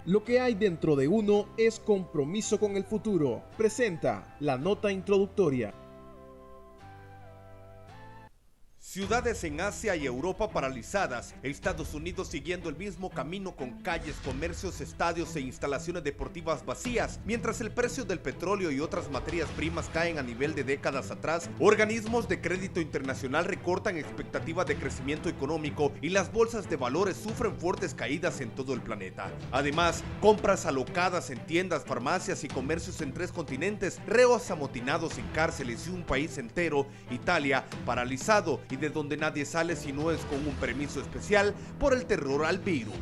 Lo que hay dentro de uno es compromiso con el futuro. Presenta la nota introductoria. Ciudades en Asia y Europa paralizadas, Estados Unidos siguiendo el mismo camino con calles, comercios, estadios e instalaciones deportivas vacías, mientras el precio del petróleo y otras materias primas caen a nivel de décadas atrás, organismos de crédito internacional recortan expectativas de crecimiento económico y las bolsas de valores sufren fuertes caídas en todo el planeta. Además, compras alocadas en tiendas, farmacias y comercios en 3 continentes, reos amotinados en cárceles y un país entero, Italia, paralizado y de donde nadie sale si no es con un permiso especial por el terror al virus.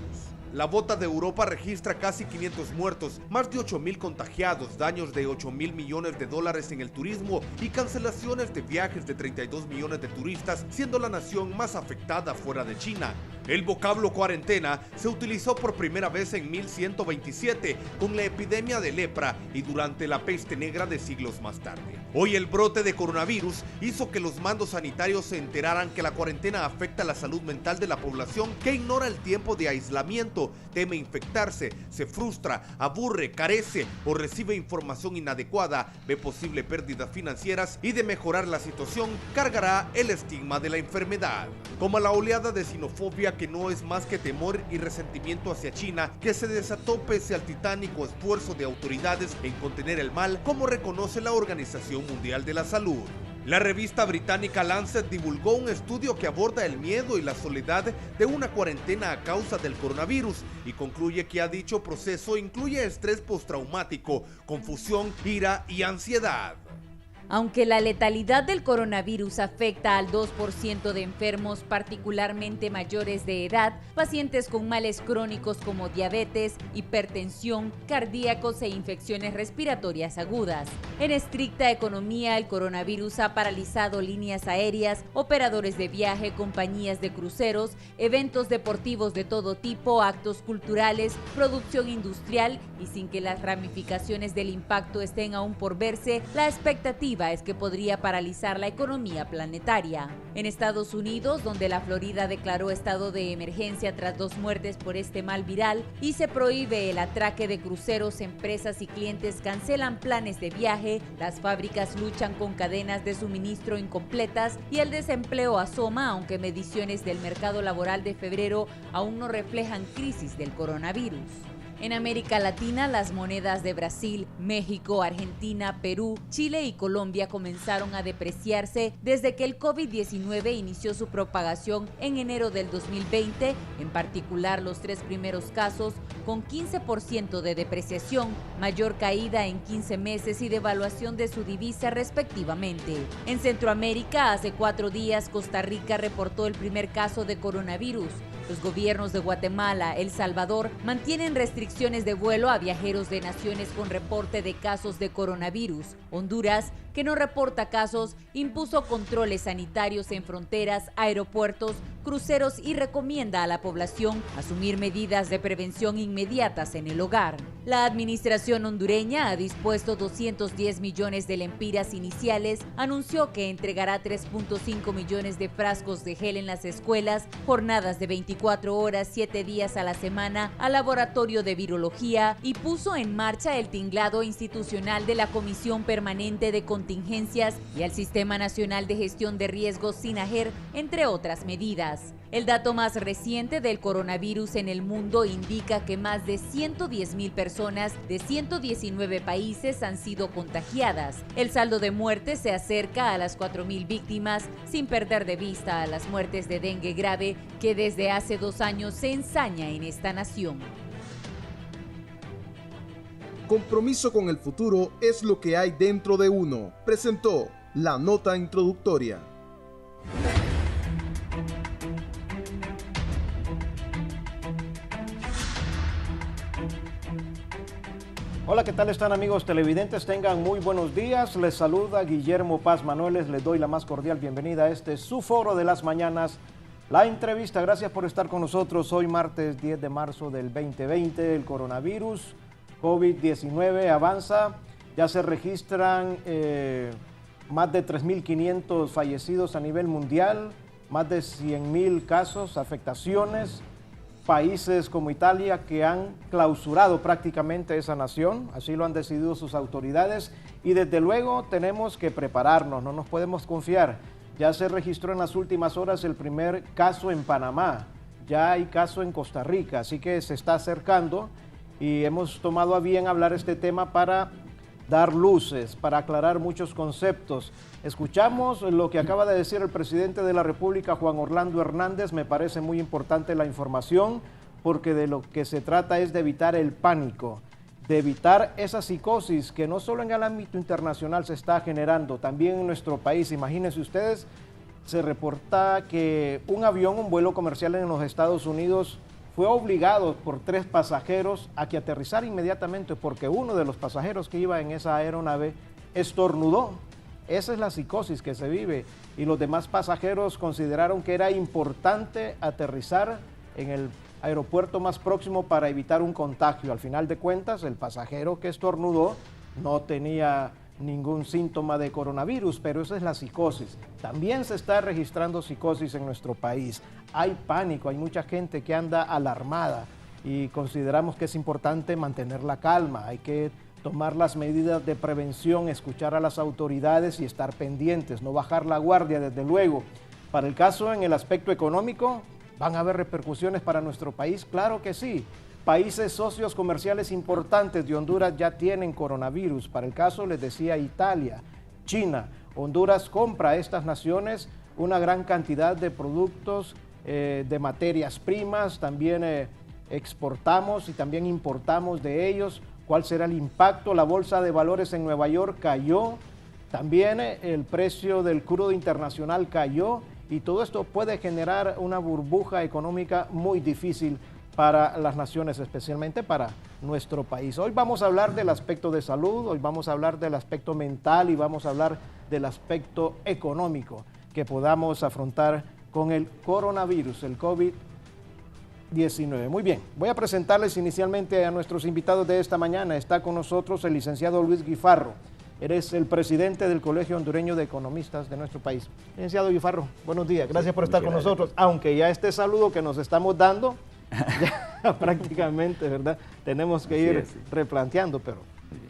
La bota de Europa registra casi 500 muertos, más de 8.000 contagiados, daños de 8.000 millones de dólares en el turismo y cancelaciones de viajes de 32 millones de turistas, siendo la nación más afectada fuera de China. El vocablo cuarentena se utilizó por primera vez en 1127 con la epidemia de lepra y durante la peste negra de siglos más tarde. Hoy el brote de coronavirus hizo que los mandos sanitarios se enteraran que la cuarentena afecta la salud mental de la población que ignora el tiempo de aislamiento, teme infectarse, se frustra, aburre, carece o recibe información inadecuada, ve posible pérdidas financieras y de mejorar la situación cargará el estigma de la enfermedad. Como la oleada de xenofobia que no es más que temor y resentimiento hacia China, que se desató pese al titánico esfuerzo de autoridades en contener el mal, como reconoce la Organización Mundial de la Salud. La revista británica Lancet divulgó un estudio que aborda el miedo y la soledad de una cuarentena a causa del coronavirus y concluye que dicho proceso incluye estrés postraumático, confusión, ira y ansiedad. Aunque la letalidad del coronavirus afecta al 2% de enfermos, particularmente mayores de edad, pacientes con males crónicos como diabetes, hipertensión, cardíacos e infecciones respiratorias agudas. En estricta economía, el coronavirus ha paralizado líneas aéreas, operadores de viaje, compañías de cruceros, eventos deportivos de todo tipo, actos culturales, producción industrial y sin que las ramificaciones del impacto estén aún por verse, la expectativa es que podría paralizar la economía planetaria. En Estados Unidos, donde la Florida declaró estado de emergencia tras 2 muertes por este mal viral y se prohíbe el atraque de cruceros, empresas y clientes cancelan planes de viaje, las fábricas luchan con cadenas de suministro incompletas y el desempleo asoma, aunque mediciones del mercado laboral de febrero aún no reflejan crisis del coronavirus. En América Latina, las monedas de Brasil, México, Argentina, Perú, Chile y Colombia comenzaron a depreciarse desde que el COVID-19 inició su propagación en enero del 2020, en particular los 3 primeros casos con 15% de depreciación, mayor caída en 15 meses y devaluación de su divisa respectivamente. En Centroamérica, hace 4 días Costa Rica reportó el primer caso de coronavirus. Los gobiernos de Guatemala, El Salvador mantienen restricciones de vuelo a viajeros de naciones con reporte de casos de coronavirus. Honduras, que no reporta casos, impuso controles sanitarios en fronteras, aeropuertos, cruceros y recomienda a la población asumir medidas de prevención inmediatas en el hogar. La administración hondureña ha dispuesto 210 millones de lempiras iniciales, anunció que entregará 3.5 millones de frascos de gel en las escuelas, jornadas de 24 horas, 7 días a la semana al laboratorio de virología y puso en marcha el tinglado institucional de la Comisión Permanente de Contingencias y al Sistema Nacional de Gestión de Riesgos SINAGER, entre otras medidas. El dato más reciente del coronavirus en el mundo indica que más de 110,000 personas de 119 países han sido contagiadas. El saldo de muertes se acerca a las 4,000 víctimas, sin perder de vista a las muertes de dengue grave que desde hace 2 años se ensaña en esta nación. Compromiso con el futuro es lo que hay dentro de uno. Presentó la nota introductoria. Hola, ¿qué tal están amigos televidentes? Tengan muy buenos días. Les saluda Guillermo Paz Manueles. Les doy la más cordial bienvenida a este su foro de las mañanas, la entrevista. Gracias por estar con nosotros hoy martes 10 de marzo del 2020. El coronavirus COVID-19 avanza. Ya se registran más de 3.500 fallecidos a nivel mundial, más de 100,000 casos, afectaciones. países como Italia que han clausurado prácticamente esa nación, así lo han decidido sus autoridades, y desde luego tenemos que prepararnos, no nos podemos confiar. Ya se registró en las últimas horas el primer caso en Panamá, ya hay caso en Costa Rica, así que se está acercando y hemos tomado a bien hablar este tema para dar luces, para aclarar muchos conceptos. Escuchamos lo que acaba de decir el presidente de la República, Juan Orlando Hernández. Me parece muy importante la información porque de lo que se trata es de evitar el pánico, de evitar esa psicosis que no solo en el ámbito internacional se está generando, también en nuestro país. Imagínense ustedes, se reporta que un avión, un vuelo comercial en los Estados Unidos, fue obligado por 3 pasajeros a que aterrizara inmediatamente porque uno de los pasajeros que iba en esa aeronave estornudó. Esa es la psicosis que se vive y los demás pasajeros consideraron que era importante aterrizar en el aeropuerto más próximo para evitar un contagio. Al final de cuentas, el pasajero que estornudó no tenía ningún síntoma de coronavirus, pero esa es la psicosis. También se está registrando psicosis en nuestro país. Hay pánico, hay mucha gente que anda alarmada y consideramos que es importante mantener la calma. Hay que tomar las medidas de prevención, escuchar a las autoridades y estar pendientes, no bajar la guardia, desde luego. Para el caso en el aspecto económico, ¿van a haber repercusiones para nuestro país? Claro que sí. Países socios comerciales importantes de Honduras ya tienen coronavirus. Para el caso, les decía, Italia, China. Honduras compra a estas naciones una gran cantidad de productos, de materias primas. También exportamos y también importamos de ellos. ¿Cuál será el impacto? La bolsa de valores en Nueva York cayó. También el precio del crudo internacional cayó. Y todo esto puede generar una burbuja económica muy difícil para las naciones, especialmente para nuestro país. Hoy vamos a hablar del aspecto de salud, hoy vamos a hablar del aspecto mental y vamos a hablar del aspecto económico que podamos afrontar con el coronavirus, el COVID-19. Muy bien, voy a presentarles inicialmente a nuestros invitados de esta mañana. Está con nosotros el licenciado Luis Guifarro. Eres el presidente del Colegio Hondureño de Economistas de nuestro país. Licenciado Guifarro, buenos días. Gracias por estar con nosotros. Aunque ya este saludo que nos estamos dando, ya prácticamente, ¿verdad? Tenemos que ir replanteando, pero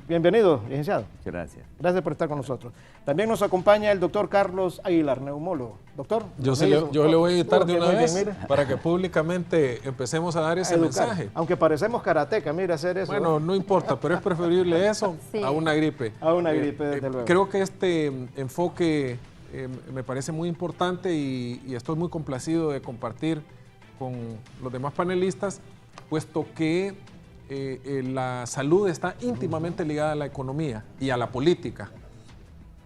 bienvenido, licenciado. Gracias. Gracias por estar con nosotros. También nos acompaña el doctor Carlos Aguilar, neumólogo. Doctor. Yo le voy a editar de una vez para que públicamente empecemos a dar ese mensaje. Aunque parecemos karateca, mira, hacer eso. Bueno, no importa, pero es preferible eso a una gripe. A una gripe, desde luego. Creo que este enfoque me parece muy importante y estoy muy complacido de compartir con los demás panelistas, puesto que la salud está íntimamente ligada a la economía y a la política.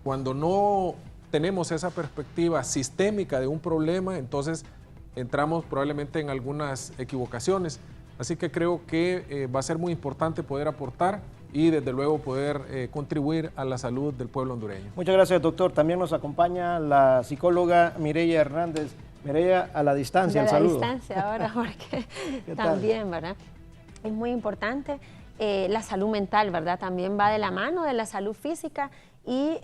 Cuando no tenemos esa perspectiva sistémica de un problema, entonces entramos probablemente en algunas equivocaciones. Así que creo que va a ser muy importante poder aportar y desde luego poder contribuir a la salud del pueblo hondureño. Muchas gracias, doctor. También nos acompaña la psicóloga Mireya Hernández. Mireya, a la distancia, el saludo. A la distancia ahora, porque también, ¿verdad? Es muy importante la salud mental, ¿verdad? También va de la mano de la salud física y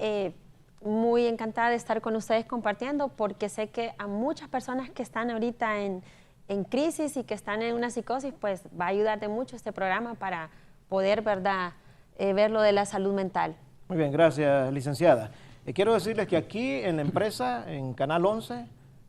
muy encantada de estar con ustedes compartiendo porque sé que a muchas personas que están ahorita en crisis y que están en una psicosis, pues va a ayudarte mucho este programa para poder, ¿verdad?, ver lo de la salud mental. Muy bien, gracias, licenciada. Quiero decirles que aquí en la empresa, en Canal 11,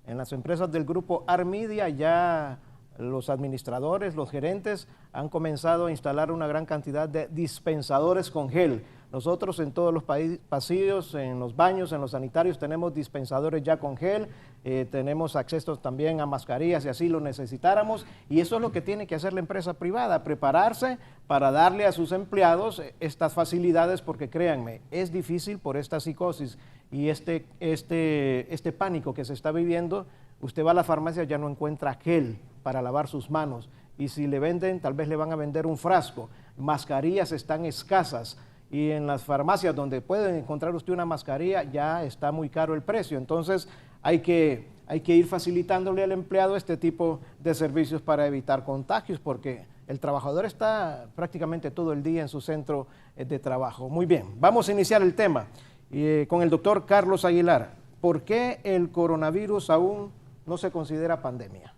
en las empresas del grupo Armedia, ya los administradores, los gerentes han comenzado a instalar una gran cantidad de dispensadores con gel. Nosotros en todos los pasillos, en los baños, en los sanitarios tenemos dispensadores ya con gel, tenemos acceso también a mascarillas si así lo necesitáramos, y eso es lo que tiene que hacer la empresa privada, prepararse para darle a sus empleados estas facilidades, porque créanme, es difícil por esta psicosis y este pánico que se está viviendo. Usted va a la farmacia, ya no encuentra gel para lavar sus manos, y si le venden, tal vez le van a vender un frasco. Mascarillas están escasas, y en las farmacias donde pueden encontrar usted una mascarilla ya está muy caro el precio. Entonces hay que ir facilitándole al empleado este tipo de servicios para evitar contagios, porque el trabajador está prácticamente todo el día en su centro de trabajo. Muy bien, vamos a iniciar el tema con el doctor Carlos Aguilar. ¿Por qué el coronavirus aún no se considera pandemia?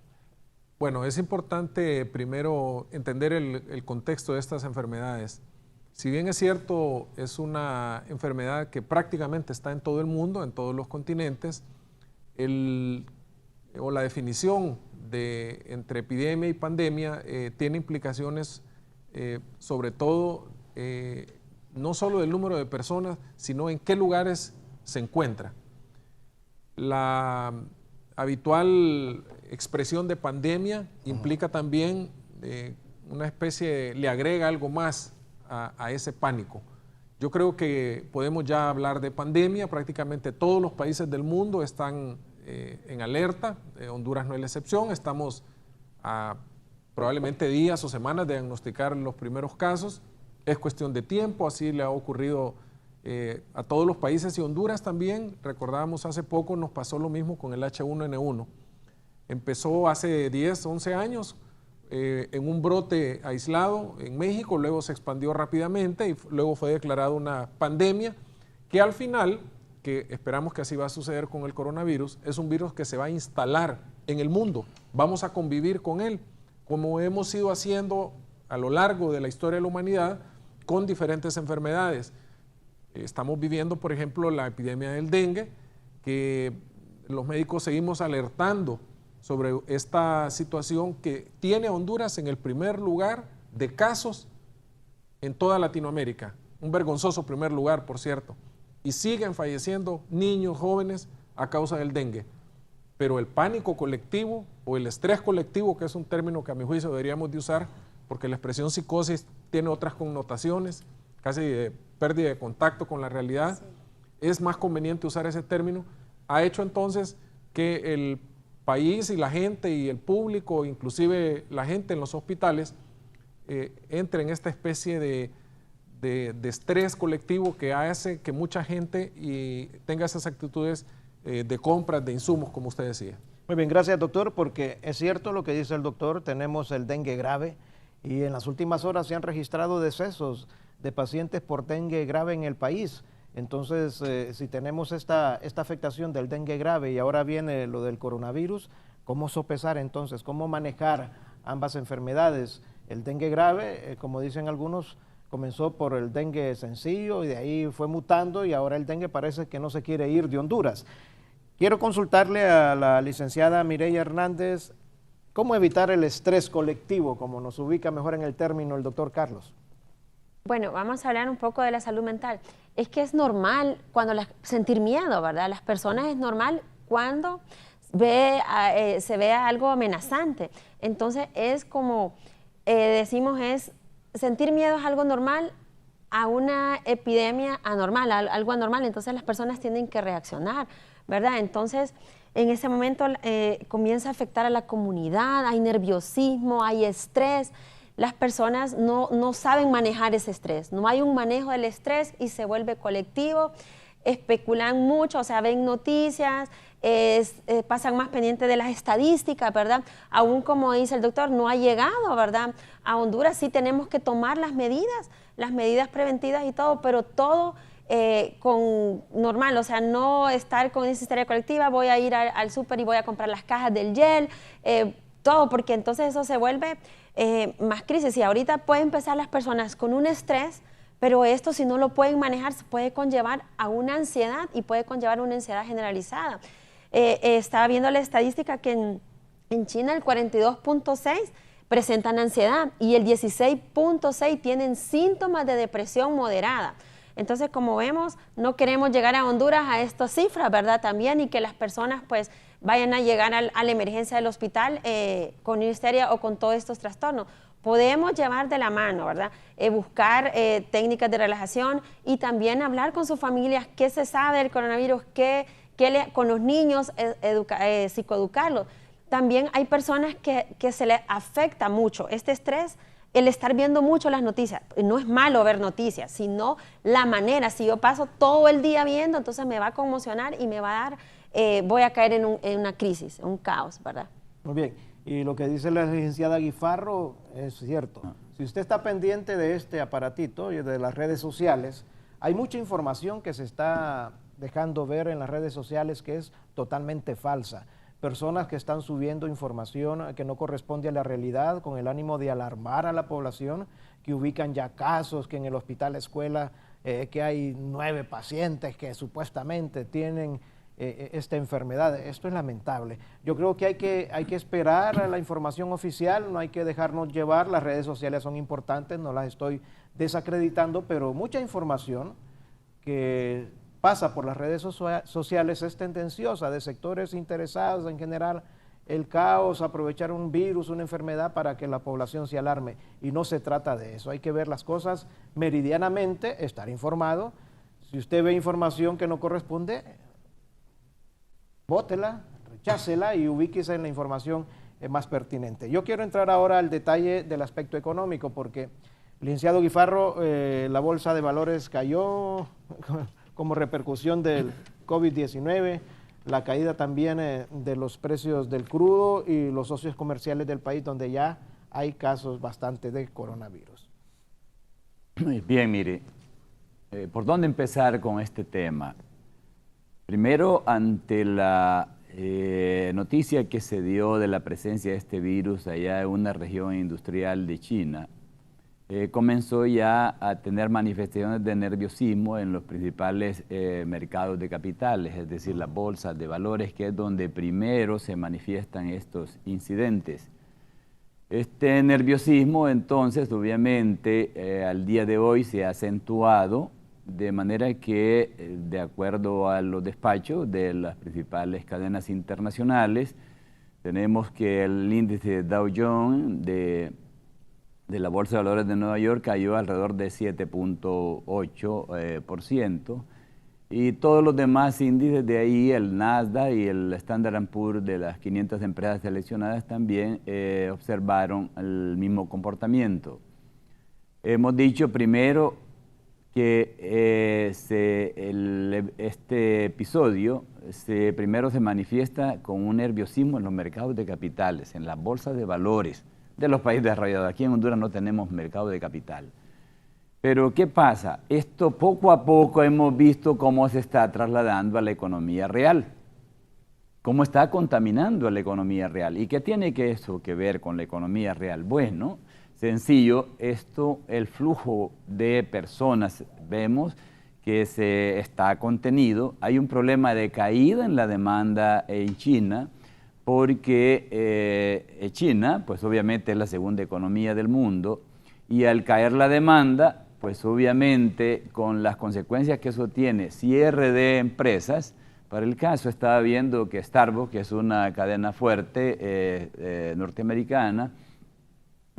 Bueno, es importante primero entender el contexto de estas enfermedades. Si bien es cierto, es una enfermedad que prácticamente está en todo el mundo, en todos los continentes, la definición entre epidemia y pandemia tiene implicaciones sobre todo no solo del número de personas, sino en qué lugares se encuentra. La habitual expresión de pandemia implica también una especie, le agrega algo más a ese pánico. Yo creo que podemos ya hablar de pandemia, prácticamente todos los países del mundo están en alerta, Honduras no es la excepción, estamos a probablemente días o semanas de diagnosticar los primeros casos, es cuestión de tiempo, así le ha ocurrido a todos los países y Honduras también, recordábamos hace poco nos pasó lo mismo con el H1N1, empezó hace 10, 11 años, en un brote aislado en México, luego se expandió rápidamente y luego fue declarada una pandemia que al final, que esperamos que así va a suceder con el coronavirus, es un virus que se va a instalar en el mundo, vamos a convivir con él, como hemos ido haciendo a lo largo de la historia de la humanidad con diferentes enfermedades. Estamos viviendo, por ejemplo, la epidemia del dengue, que los médicos seguimos alertando sobre esta situación que tiene a Honduras en el primer lugar de casos en toda Latinoamérica. Un vergonzoso primer lugar, por cierto. Y siguen falleciendo niños, jóvenes a causa del dengue. Pero el pánico colectivo o el estrés colectivo, que es un término que a mi juicio deberíamos de usar, porque la expresión psicosis tiene otras connotaciones, casi de pérdida de contacto con la realidad, es más conveniente usar ese término, ha hecho entonces que el país y la gente y el público, inclusive la gente en los hospitales, entre en esta especie de estrés colectivo que hace que mucha gente tenga esas actitudes de compras de insumos, como usted decía. Muy bien, gracias doctor, porque es cierto lo que dice el doctor, tenemos el dengue grave y en las últimas horas se han registrado decesos de pacientes por dengue grave en el país. Entonces, si tenemos esta afectación del dengue grave y ahora viene lo del coronavirus, ¿cómo sopesar entonces? ¿Cómo manejar ambas enfermedades? El dengue grave, como dicen algunos, comenzó por el dengue sencillo y de ahí fue mutando y ahora el dengue parece que no se quiere ir de Honduras. Quiero consultarle a la licenciada Mireya Hernández, ¿cómo evitar el estrés colectivo, como nos ubica mejor en el término el doctor Carlos? Bueno, vamos a hablar un poco de la salud mental. Es que es normal sentir miedo, ¿verdad? Las personas es normal cuando se ve algo amenazante. Entonces es como decimos, sentir miedo es algo normal a una epidemia anormal, algo anormal. Entonces las personas tienen que reaccionar, ¿verdad? Entonces en ese momento comienza a afectar a la comunidad, hay nerviosismo, hay estrés. Las personas no saben manejar ese estrés, no hay un manejo del estrés y se vuelve colectivo, especulan mucho, o sea, ven noticias, pasan más pendientes de las estadísticas, ¿verdad? Aún como dice el doctor, no ha llegado, ¿verdad? A Honduras sí tenemos que tomar las medidas preventivas y todo, pero todo con normal, o sea, no estar con esa histeria colectiva, voy a ir al súper y voy a comprar las cajas del gel, todo, porque entonces eso se vuelve más crisis y ahorita pueden empezar las personas con un estrés, pero esto si no lo pueden manejar se puede conllevar a una ansiedad y puede conllevar una ansiedad generalizada. Estaba viendo la estadística que en China el 42.6 presentan ansiedad y el 16.6 tienen síntomas de depresión moderada. Entonces, como vemos, no queremos llegar a Honduras a estas cifras, ¿verdad? También, y que las personas pues vayan a llegar a la emergencia del hospital con histeria o con todos estos trastornos. Podemos llevar de la mano, ¿verdad? Buscar técnicas de relajación y también hablar con sus familias qué se sabe del coronavirus, con los niños, psicoeducarlos. También hay personas que se les afecta mucho este estrés, el estar viendo mucho las noticias. No es malo ver noticias, sino la manera. Si yo paso todo el día viendo, entonces me va a conmocionar y me va a dar, voy a caer en una crisis, un caos, ¿verdad? Muy bien. Y lo que dice la licenciada Guifarro es cierto. Si usted está pendiente de este aparatito y de las redes sociales, hay mucha información que se está dejando ver en las redes sociales que es totalmente falsa. personas que están subiendo información que no corresponde a la realidad con el ánimo de alarmar a la población, que ubican ya casos que en el hospital escuela que hay 9 pacientes que supuestamente tienen esta enfermedad. Esto es lamentable. Yo creo que hay que esperar a la información oficial, no hay que dejarnos llevar. Las redes sociales son importantes, no las estoy desacreditando, pero mucha información que pasa por las redes sociales es tendenciosa, de sectores interesados en generar el caos, aprovechar un virus, una enfermedad para que la población se alarme, y no se trata de eso. Hay que ver las cosas meridianamente, estar informado. Si usted ve información que no corresponde, bótela, rechácela y ubíquese en la información más pertinente. Yo quiero entrar ahora al detalle del aspecto económico, porque, licenciado Guifarro, la bolsa de valores cayó como repercusión del COVID-19, la caída también de los precios del crudo y los socios comerciales del país, donde ya hay casos bastante de coronavirus. Bien, mire, ¿por dónde empezar con este tema? Primero, ante la noticia que se dio de la presencia de este virus allá en una región industrial de China, comenzó ya a tener manifestaciones de nerviosismo en los principales mercados de capitales, es decir, las bolsas de valores, que es donde primero se manifiestan estos incidentes. Este nerviosismo, entonces, obviamente, al día de hoy se ha acentuado, de manera que, de acuerdo a los despachos de las principales cadenas internacionales, tenemos que el índice Dow Jones de la Bolsa de Valores de Nueva York cayó alrededor de 7.8%, y todos los demás índices de ahí, el Nasdaq y el Standard & Poor's de las 500 empresas seleccionadas también observaron el mismo comportamiento. Hemos dicho primero que este episodio primero se manifiesta con un nerviosismo en los mercados de capitales, en las bolsas de valores de los países desarrollados. Aquí en Honduras no tenemos mercado de capital. Pero ¿qué pasa? Esto poco a poco hemos visto cómo se está trasladando a la economía real, cómo está contaminando a la economía real. ¿Y qué tiene eso que ver con la economía real? Bueno, sencillo, el flujo de personas, vemos que se está contenido. Hay un problema de caída en la demanda en China, porque China, pues obviamente es la segunda economía del mundo, y al caer la demanda, pues obviamente con las consecuencias que eso tiene, cierre de empresas. Para el caso, estaba viendo que Starbucks, que es una cadena fuerte norteamericana,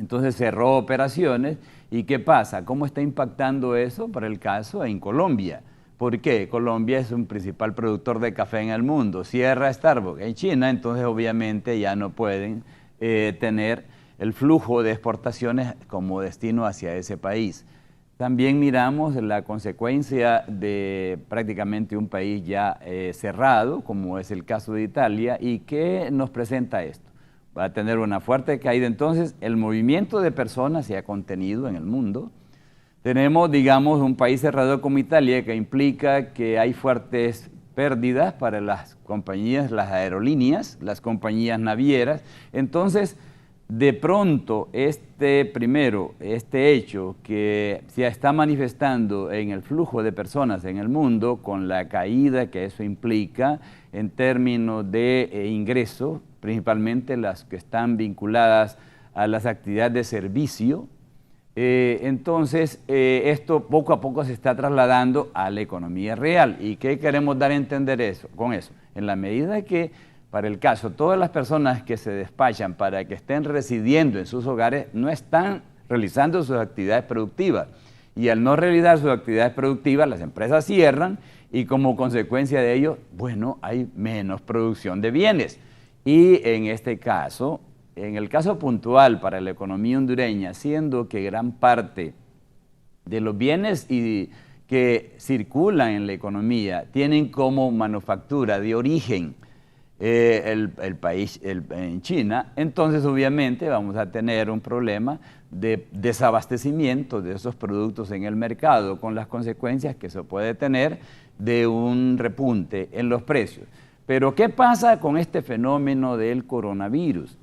entonces cerró operaciones. ¿Y qué pasa? ¿Cómo está impactando eso para el caso en Colombia? ¿Por qué? Colombia es un principal productor de café en el mundo. Cierra Starbucks en China, entonces obviamente ya no pueden tener el flujo de exportaciones como destino hacia ese país. También miramos la consecuencia de prácticamente un país ya cerrado, como es el caso de Italia. ¿Y qué nos presenta esto? Va a tener una fuerte caída. Entonces, el movimiento de personas se ha contenido en el mundo. Tenemos, digamos, un país cerrado como Italia, que implica que hay fuertes pérdidas para las compañías, las aerolíneas, las compañías navieras. Entonces, de pronto, este hecho que se está manifestando en el flujo de personas en el mundo, con la caída que eso implica en términos de ingresos, principalmente las que están vinculadas a las actividades de servicio, entonces esto poco a poco se está trasladando a la economía real. ¿Y qué queremos dar a entender con eso? En la medida que, para el caso, todas las personas que se despachan para que estén residiendo en sus hogares no están realizando sus actividades productivas, y al no realizar sus actividades productivas las empresas cierran, y como consecuencia de ello, bueno, hay menos producción de bienes. Y en este caso, en el caso puntual para la economía hondureña, siendo que gran parte de los bienes que circulan en la economía tienen como manufactura de origen el país en China, entonces obviamente vamos a tener un problema de desabastecimiento de esos productos en el mercado, con las consecuencias que se puede tener de un repunte en los precios. Pero ¿qué pasa con este fenómeno del coronavirus?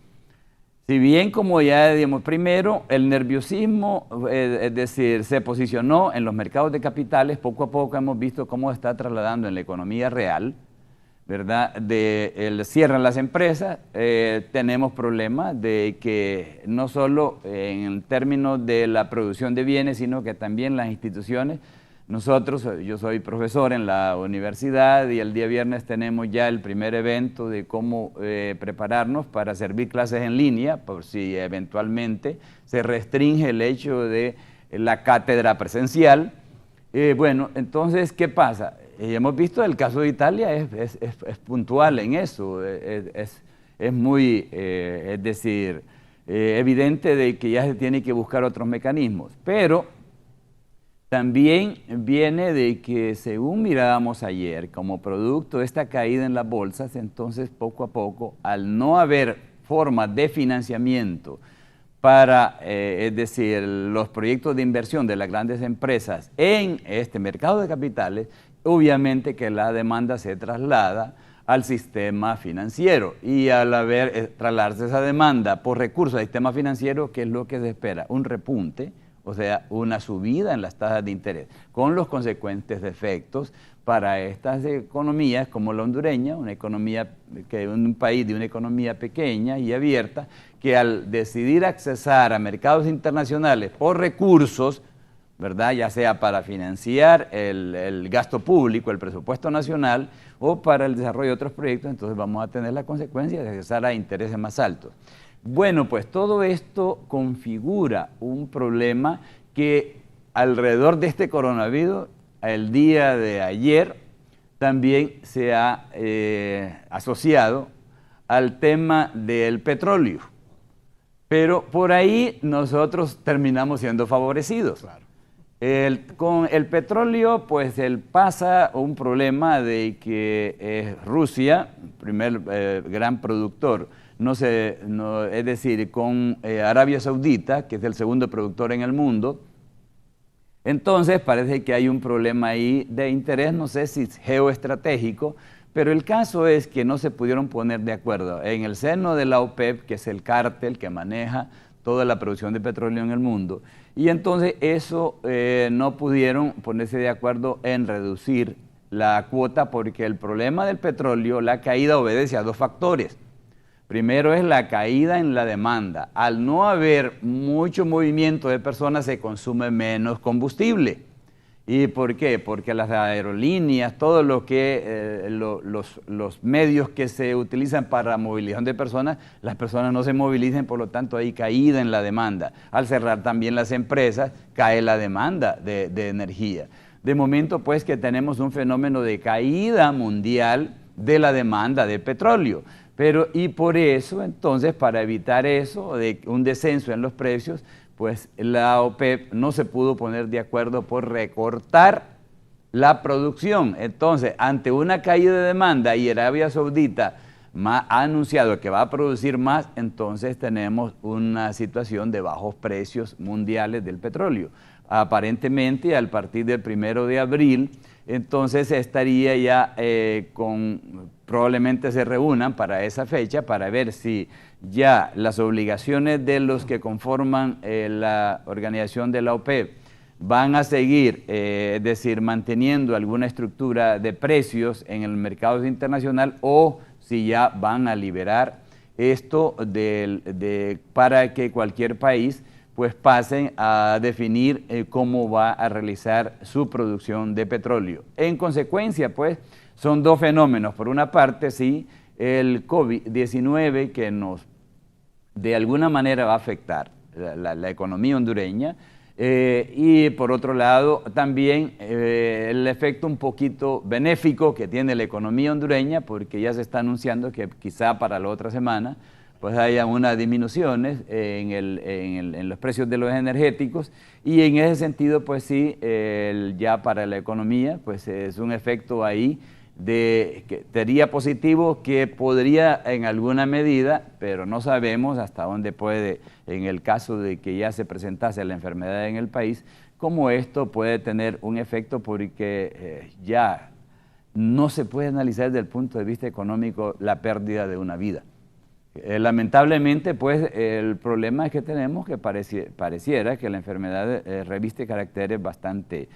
Si bien, como ya digamos, primero el nerviosismo, es decir, se posicionó en los mercados de capitales, poco a poco hemos visto cómo está trasladando en la economía real, ¿verdad? Cierran las empresas, tenemos problemas de que no solo en términos de la producción de bienes, sino que también las instituciones. Nosotros, yo soy profesor en la universidad y el día viernes tenemos ya el primer evento de cómo prepararnos para servir clases en línea, por si eventualmente se restringe el hecho de la cátedra presencial. Bueno, entonces, ¿qué pasa? Hemos visto el caso de Italia, es puntual en eso, es muy, es decir, evidente de que ya se tiene que buscar otros mecanismos, pero también viene de que, según mirábamos ayer, como producto de esta caída en las bolsas, entonces poco a poco, al no haber formas de financiamiento para, es decir, los proyectos de inversión de las grandes empresas en este mercado de capitales, obviamente que la demanda se traslada al sistema financiero, y al trasladarse esa demanda por recursos al sistema financiero, ¿qué es lo que se espera? Un repunte, o sea, una subida en las tasas de interés, con los consecuentes efectos para estas economías como la hondureña, una economía un país de una economía pequeña y abierta, que al decidir accesar a mercados internacionales por recursos, ¿verdad? Ya sea para financiar el gasto público, el presupuesto nacional, o para el desarrollo de otros proyectos, entonces vamos a tener la consecuencia de accesar a intereses más altos. Bueno, pues todo esto configura un problema que alrededor de este coronavirus, el día de ayer, también se ha asociado al tema del petróleo. Pero por ahí nosotros terminamos siendo favorecidos. Claro. Con el petróleo, pues pasa un problema de que Rusia, primer gran productor, es decir, con Arabia Saudita, que es el segundo productor en el mundo, entonces parece que hay un problema ahí de interés, no sé si geoestratégico, pero el caso es que no se pudieron poner de acuerdo en el seno de la OPEP, que es el cártel que maneja toda la producción de petróleo en el mundo, y entonces eso no pudieron ponerse de acuerdo en reducir la cuota, porque el problema del petróleo, la caída obedece a dos factores. Primero es la caída en la demanda. Al no haber mucho movimiento de personas, se consume menos combustible. ¿Y por qué? Porque las aerolíneas, todo lo que los medios que se utilizan para movilización de personas, las personas no se movilizan, por lo tanto hay caída en la demanda. Al cerrar también las empresas, cae la demanda de energía. De momento, pues, que tenemos un fenómeno de caída mundial de la demanda de petróleo. Y por eso, entonces, para evitar eso, de un descenso en los precios, pues la OPEP no se pudo poner de acuerdo por recortar la producción. Entonces, ante una caída de demanda y Arabia Saudita ha anunciado que va a producir más, entonces tenemos una situación de bajos precios mundiales del petróleo. Aparentemente, a partir del 1 de abril, entonces estaría ya probablemente se reúnan para esa fecha para ver si ya las obligaciones de los que conforman la organización de la OPEP van a seguir, es decir, manteniendo alguna estructura de precios en el mercado internacional, o si ya van a liberar esto para que cualquier país pues pasen a definir cómo va a realizar su producción de petróleo. En consecuencia, pues, son dos fenómenos. Por una parte, sí, el COVID-19 que de alguna manera va a afectar la economía hondureña, y por otro lado, también el efecto un poquito benéfico que tiene la economía hondureña, porque ya se está anunciando que quizá para la otra semana pues haya unas disminuciones en los precios de los energéticos, y en ese sentido, pues sí, ya para la economía, pues es un efecto ahí que sería positivo, que podría en alguna medida, pero no sabemos hasta dónde puede, en el caso de que ya se presentase la enfermedad en el país, cómo esto puede tener un efecto, porque ya no se puede analizar desde el punto de vista económico la pérdida de una vida. Lamentablemente, pues, el problema es que tenemos que pareciera que la enfermedad reviste caracteres bastante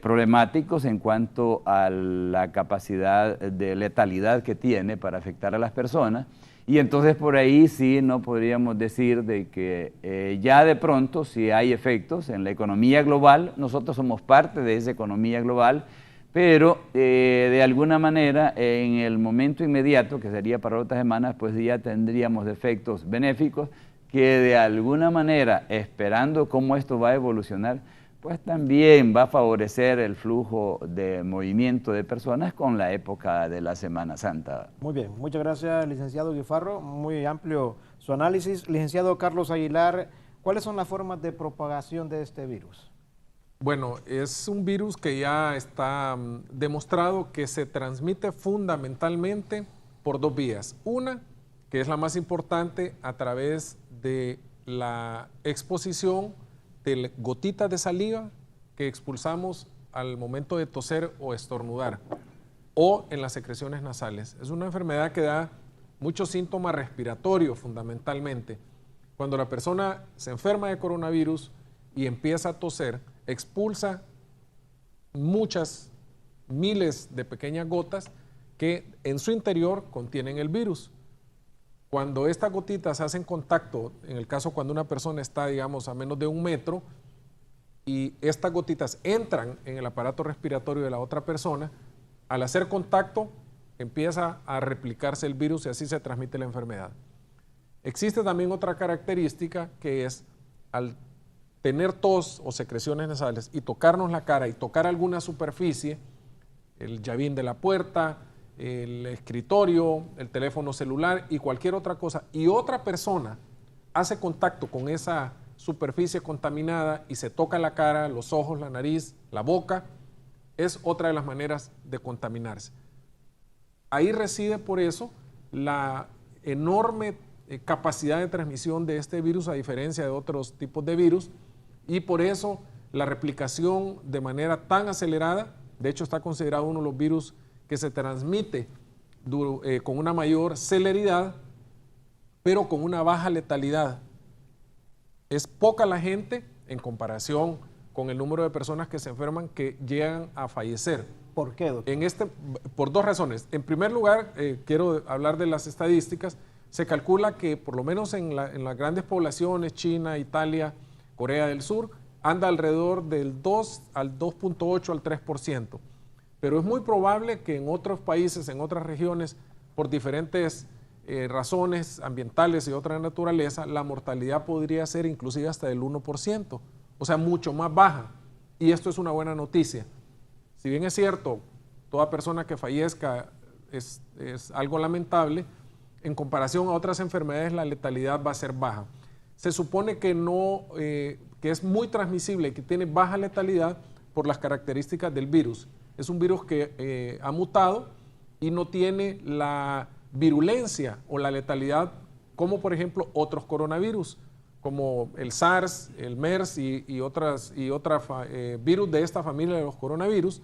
problemáticos en cuanto a la capacidad de letalidad que tiene para afectar a las personas, y entonces por ahí sí no podríamos decir de que ya de pronto si hay efectos en la economía global. Nosotros somos parte de esa economía global, pero de alguna manera en el momento inmediato, que sería para otras semanas, pues ya tendríamos efectos benéficos que de alguna manera, esperando cómo esto va a evolucionar, pues también va a favorecer el flujo de movimiento de personas con la época de la Semana Santa. Muy bien, muchas gracias, licenciado Guifarro, muy amplio su análisis. Licenciado Carlos Aguilar, ¿cuáles son las formas de propagación de este virus? Bueno, es un virus que ya está demostrado que se transmite fundamentalmente por dos vías. Una, que es la más importante, a través de la exposición de gotitas de saliva que expulsamos al momento de toser o estornudar, o en las secreciones nasales. Es una enfermedad que da muchos síntomas respiratorios fundamentalmente. Cuando la persona se enferma de coronavirus y empieza a toser, expulsa muchas miles de pequeñas gotas que en su interior contienen el virus. Cuando estas gotitas hacen contacto, en el caso cuando una persona está, digamos, a menos de 1 metro, y estas gotitas entran en el aparato respiratorio de la otra persona, al hacer contacto empieza a replicarse el virus y así se transmite la enfermedad. Existe también otra característica, que es al tener tos o secreciones nasales y tocarnos la cara y tocar alguna superficie, el llavín de la puerta, el escritorio, el teléfono celular y cualquier otra cosa, y otra persona hace contacto con esa superficie contaminada y se toca la cara, los ojos, la nariz, la boca, es otra de las maneras de contaminarse. Ahí reside por eso la enorme capacidad de transmisión de este virus, a diferencia de otros tipos de virus, y por eso la replicación de manera tan acelerada. De hecho, está considerado uno de los virus que se transmite con una mayor celeridad, pero con una baja letalidad. Es poca la gente en comparación con el número de personas que se enferman que llegan a fallecer. ¿Por qué, doctor? Por dos razones. En primer lugar, quiero hablar de las estadísticas. Se calcula que por lo menos en las grandes poblaciones, China, Italia, Corea del Sur, anda alrededor del 2 al 2.8 al 3%. Pero es muy probable que en otros países, en otras regiones, por diferentes razones ambientales y otra naturaleza, la mortalidad podría ser inclusive hasta del 1%, o sea, mucho más baja. Y esto es una buena noticia. Si bien es cierto, toda persona que fallezca es algo lamentable, en comparación a otras enfermedades la letalidad va a ser baja. Se supone que que es muy transmisible y que tiene baja letalidad por las características del virus. Es un virus que ha mutado y no tiene la virulencia o la letalidad como, por ejemplo, otros coronavirus, como el SARS, el MERS y otros virus de esta familia de los coronavirus.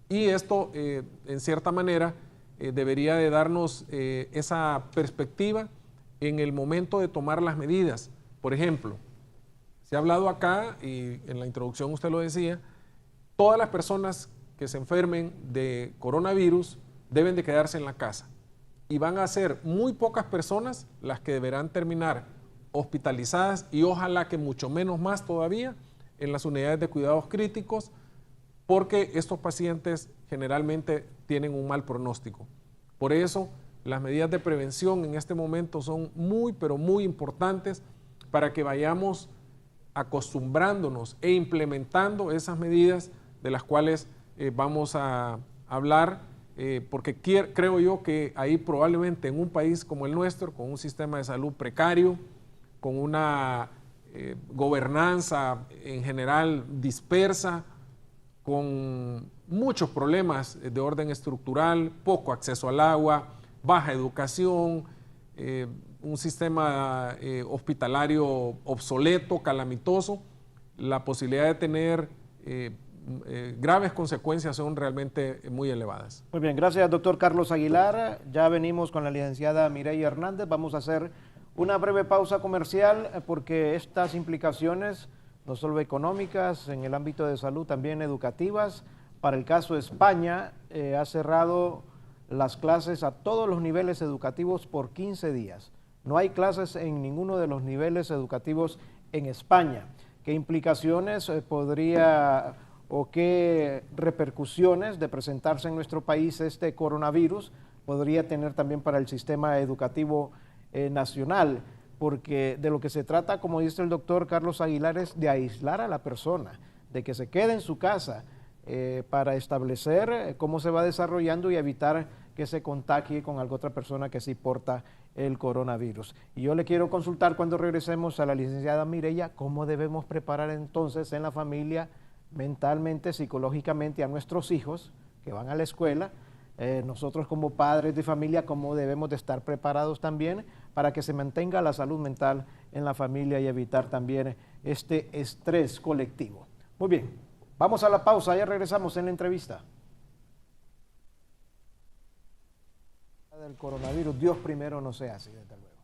Y esto, en cierta manera, debería de darnos esa perspectiva en el momento de tomar las medidas. Por ejemplo, se ha hablado acá, y en la introducción usted lo decía, todas las personas que se enfermen de coronavirus deben de quedarse en la casa, y van a ser muy pocas personas las que deberán terminar hospitalizadas, y ojalá que mucho menos más todavía en las unidades de cuidados críticos, porque estos pacientes generalmente tienen un mal pronóstico. Por eso las medidas de prevención en este momento son muy, pero muy importantes para que vayamos acostumbrándonos e implementando esas medidas de las cuales vamos a hablar, porque creo yo que ahí probablemente en un país como el nuestro, con un sistema de salud precario, con una gobernanza en general dispersa, con muchos problemas de orden estructural, poco acceso al agua, baja educación, un sistema hospitalario obsoleto, calamitoso, la posibilidad de tener graves consecuencias son realmente muy elevadas. Muy bien, gracias doctor Carlos Aguilar. Ya venimos con la licenciada Mireya Hernández. Vamos a hacer una breve pausa comercial porque estas implicaciones, no solo económicas, en el ámbito de salud, también educativas. Para el caso de España, ha cerrado las clases a todos los niveles educativos por 15 días. No hay clases en ninguno de los niveles educativos en España. ¿Qué implicaciones podría o qué repercusiones de presentarse en nuestro país este coronavirus podría tener también para el sistema educativo nacional? Porque de lo que se trata, como dice el doctor Carlos Aguilar, es de aislar a la persona, de que se quede en su casa para establecer cómo se va desarrollando y evitar que se contagie con alguna otra persona que sí porta el coronavirus. Y yo le quiero consultar cuando regresemos a la licenciada Mireya, cómo debemos preparar entonces en la familia, mentalmente, psicológicamente, a nuestros hijos que van a la escuela, nosotros como padres de familia, cómo debemos de estar preparados también para que se mantenga la salud mental en la familia y evitar también este estrés colectivo. Muy bien, vamos a la pausa, ya regresamos en la entrevista. Del coronavirus, Dios primero no sea así, desde luego.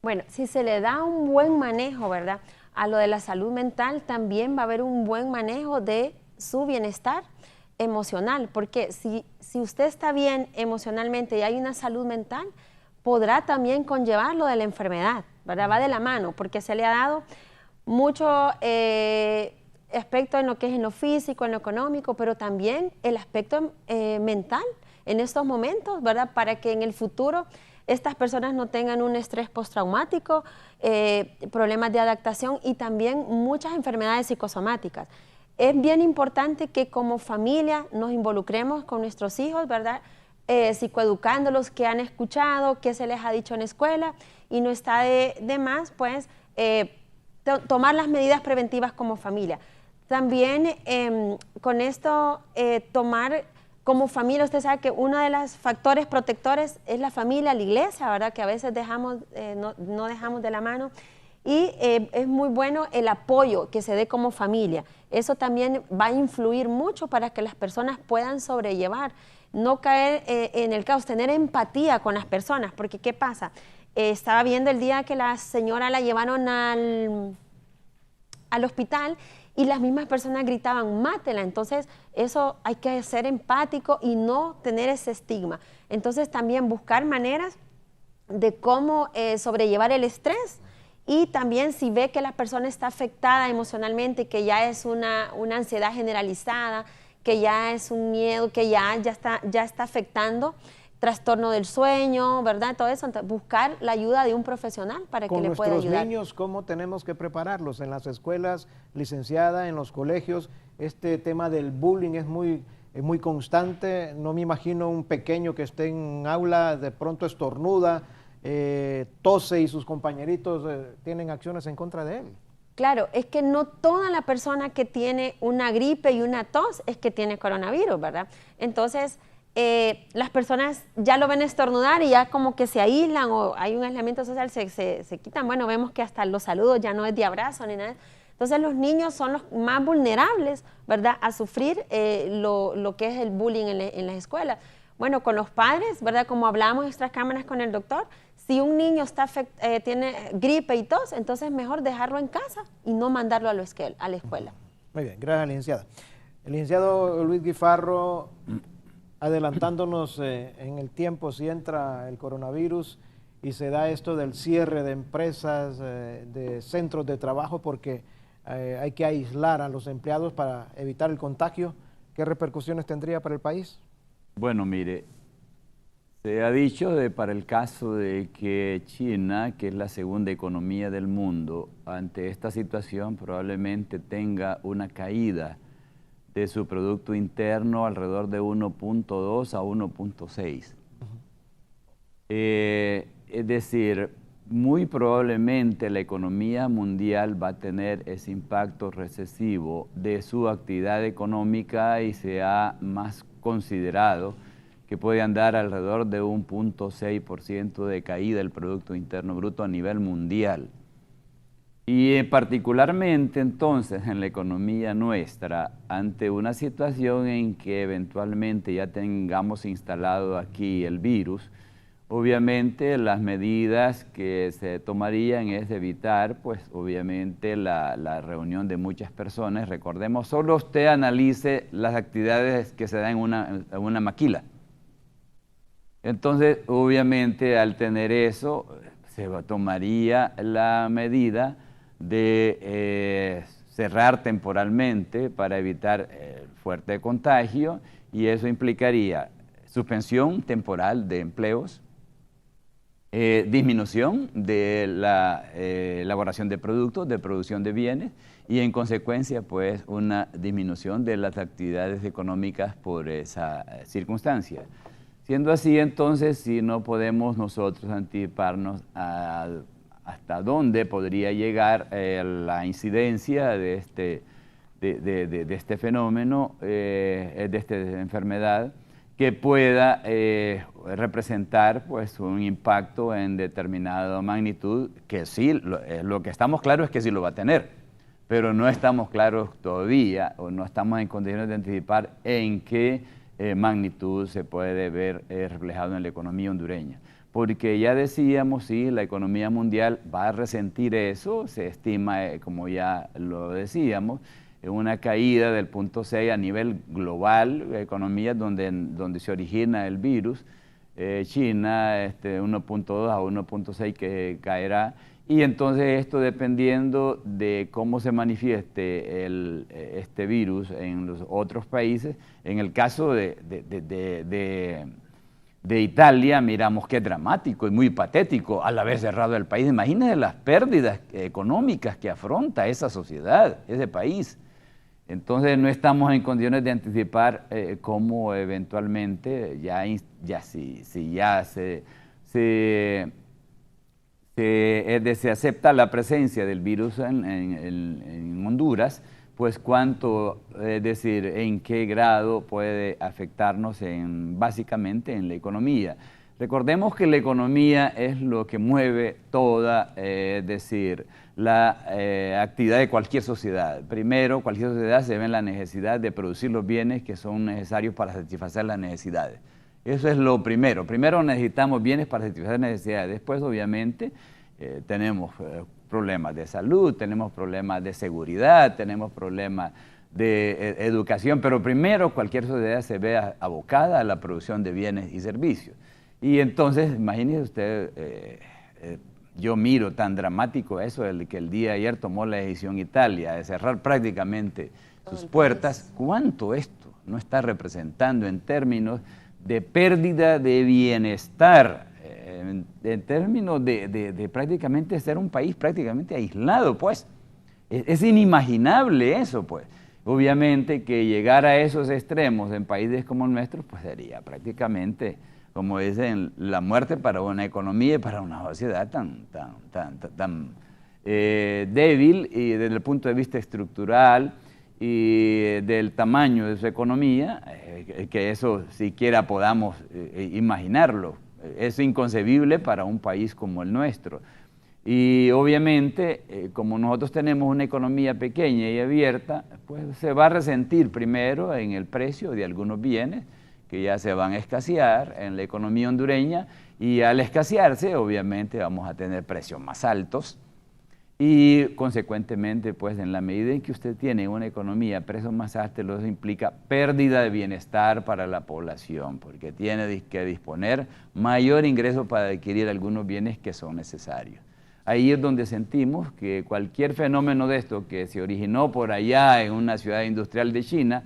Bueno, si se le da un buen manejo, ¿verdad?, a lo de la salud mental, también va a haber un buen manejo de su bienestar emocional, porque si usted está bien emocionalmente y hay una salud mental, podrá también conllevar lo de la enfermedad, ¿verdad? Va de la mano, porque se le ha dado mucho aspecto en lo que es en lo físico, en lo económico, pero también el aspecto mental en estos momentos, ¿verdad? Para que en el futuro estas personas no tengan un estrés postraumático, problemas de adaptación y también muchas enfermedades psicosomáticas. Es bien importante que como familia nos involucremos con nuestros hijos, ¿verdad? Psicoeducándolos, qué han escuchado, qué se les ha dicho en escuela, y no está de más, pues, tomar las medidas preventivas como familia. También con esto, tomar como familia, usted sabe que uno de los factores protectores es la familia, la iglesia, ¿verdad? Que a veces dejamos, no dejamos de la mano. Y es muy bueno el apoyo que se dé como familia. Eso también va a influir mucho para que las personas puedan sobrellevar, no caer en el caos, tener empatía con las personas. Porque, ¿qué pasa? Estaba viendo el día que la señora la llevaron al hospital y las mismas personas gritaban, mátela. Entonces, eso hay que ser empático y no tener ese estigma. Entonces, también buscar maneras de cómo sobrellevar el estrés. Y también si ve que la persona está afectada emocionalmente, que ya es una ansiedad generalizada, que ya es un miedo, que ya está afectando, trastorno del sueño, ¿verdad? Todo eso, entonces, buscar la ayuda de un profesional para que le pueda ayudar. Con nuestros niños, ¿cómo tenemos que prepararlos? En las escuelas, licenciada, en los colegios, este tema del bullying es muy constante. No me imagino un pequeño que esté en aula, de pronto estornuda, tose y sus compañeritos tienen acciones en contra de él. Claro, es que no toda la persona que tiene una gripe y una tos es que tiene coronavirus, ¿verdad? Entonces, las personas ya lo ven estornudar y ya como que se aíslan o hay un aislamiento social, se quitan. Bueno, vemos que hasta los saludos ya no es de abrazo ni nada. Entonces, los niños son los más vulnerables, ¿verdad?, a sufrir lo que es el bullying en las escuelas. Bueno, con los padres, ¿verdad?, como hablamos en nuestras cámaras con el doctor, si un niño tiene gripe y tos, entonces mejor dejarlo en casa y no mandarlo a la escuela. Muy bien, gracias, licenciada. El licenciado Luis Guifarro, adelantándonos en el tiempo, si entra el coronavirus y se da esto del cierre de empresas, de centros de trabajo, porque hay que aislar a los empleados para evitar el contagio, ¿qué repercusiones tendría para el país? Bueno, mire, se ha dicho para el caso de que China, que es la segunda economía del mundo, ante esta situación probablemente tenga una caída de su Producto Interno alrededor de 1.2 a 1.6. Es decir, muy probablemente la economía mundial va a tener ese impacto recesivo de su actividad económica y se ha más considerado que puede andar alrededor de un 0.6% de caída del Producto Interno Bruto a nivel mundial. Y particularmente entonces en la economía nuestra, ante una situación en que eventualmente ya tengamos instalado aquí el virus, obviamente las medidas que se tomarían es evitar, pues obviamente la reunión de muchas personas. Recordemos, solo usted analice las actividades que se dan en una maquila. Entonces, obviamente al tener eso, se tomaría la medida de cerrar temporalmente para evitar el fuerte contagio, y eso implicaría suspensión temporal de empleos, disminución de la elaboración de productos, de producción de bienes, y en consecuencia pues una disminución de las actividades económicas por esa circunstancia. Siendo así, entonces, si no podemos nosotros anticiparnos hasta dónde podría llegar la incidencia de este fenómeno, de esta enfermedad, que pueda representar pues un impacto en determinada magnitud, que sí, lo que estamos claros es que sí lo va a tener, pero no estamos claros todavía, o no estamos en condiciones de anticipar en qué magnitud se puede ver reflejado en la economía hondureña. Porque ya decíamos, sí, la economía mundial va a resentir eso, se estima, como ya lo decíamos, una caída del 0.6 a nivel global, economías donde se origina el virus, China 1.2 a 1.6 que caerá, y entonces esto dependiendo de cómo se manifieste este virus en los otros países. En el caso de Italia, miramos qué dramático y muy patético, al haber cerrado el país. Imagínense las pérdidas económicas que afronta esa sociedad, ese país. Entonces no estamos en condiciones de anticipar cómo eventualmente, si ya se acepta la presencia del virus en Honduras, pues cuánto, es decir, en qué grado puede afectarnos básicamente en la economía. Recordemos que la economía es lo que mueve toda, es decir, la actividad de cualquier sociedad. Primero, cualquier sociedad se ve en la necesidad de producir los bienes que son necesarios para satisfacer las necesidades. Eso es lo primero. Primero necesitamos bienes para satisfacer necesidades. Después, obviamente, tenemos problemas de salud, tenemos problemas de seguridad, tenemos problemas de educación, pero primero cualquier sociedad se ve abocada a la producción de bienes y servicios. Y entonces, imagínese usted, yo miro tan dramático eso, que el día de ayer tomó la decisión Italia de cerrar prácticamente sus puertas. ¿Cuánto esto no está representando en términos de pérdida de bienestar, en términos de prácticamente ser un país prácticamente aislado, pues? Es inimaginable eso, pues. Obviamente que llegar a esos extremos en países como el nuestro, pues sería prácticamente, como dicen, la muerte para una economía y para una sociedad tan débil, y desde el punto de vista estructural y del tamaño de su economía, que eso siquiera podamos imaginarlo. Es inconcebible para un país como el nuestro. Y obviamente, como nosotros tenemos una economía pequeña y abierta, pues se va a resentir primero en el precio de algunos bienes que ya se van a escasear en la economía hondureña, y al escasearse, obviamente, vamos a tener precios más altos, y consecuentemente, pues en la medida en que usted tiene una economía precios más altos, eso implica pérdida de bienestar para la población, porque tiene que disponer mayor ingreso para adquirir algunos bienes que son necesarios. Ahí es donde sentimos que cualquier fenómeno de esto que se originó por allá en una ciudad industrial de China,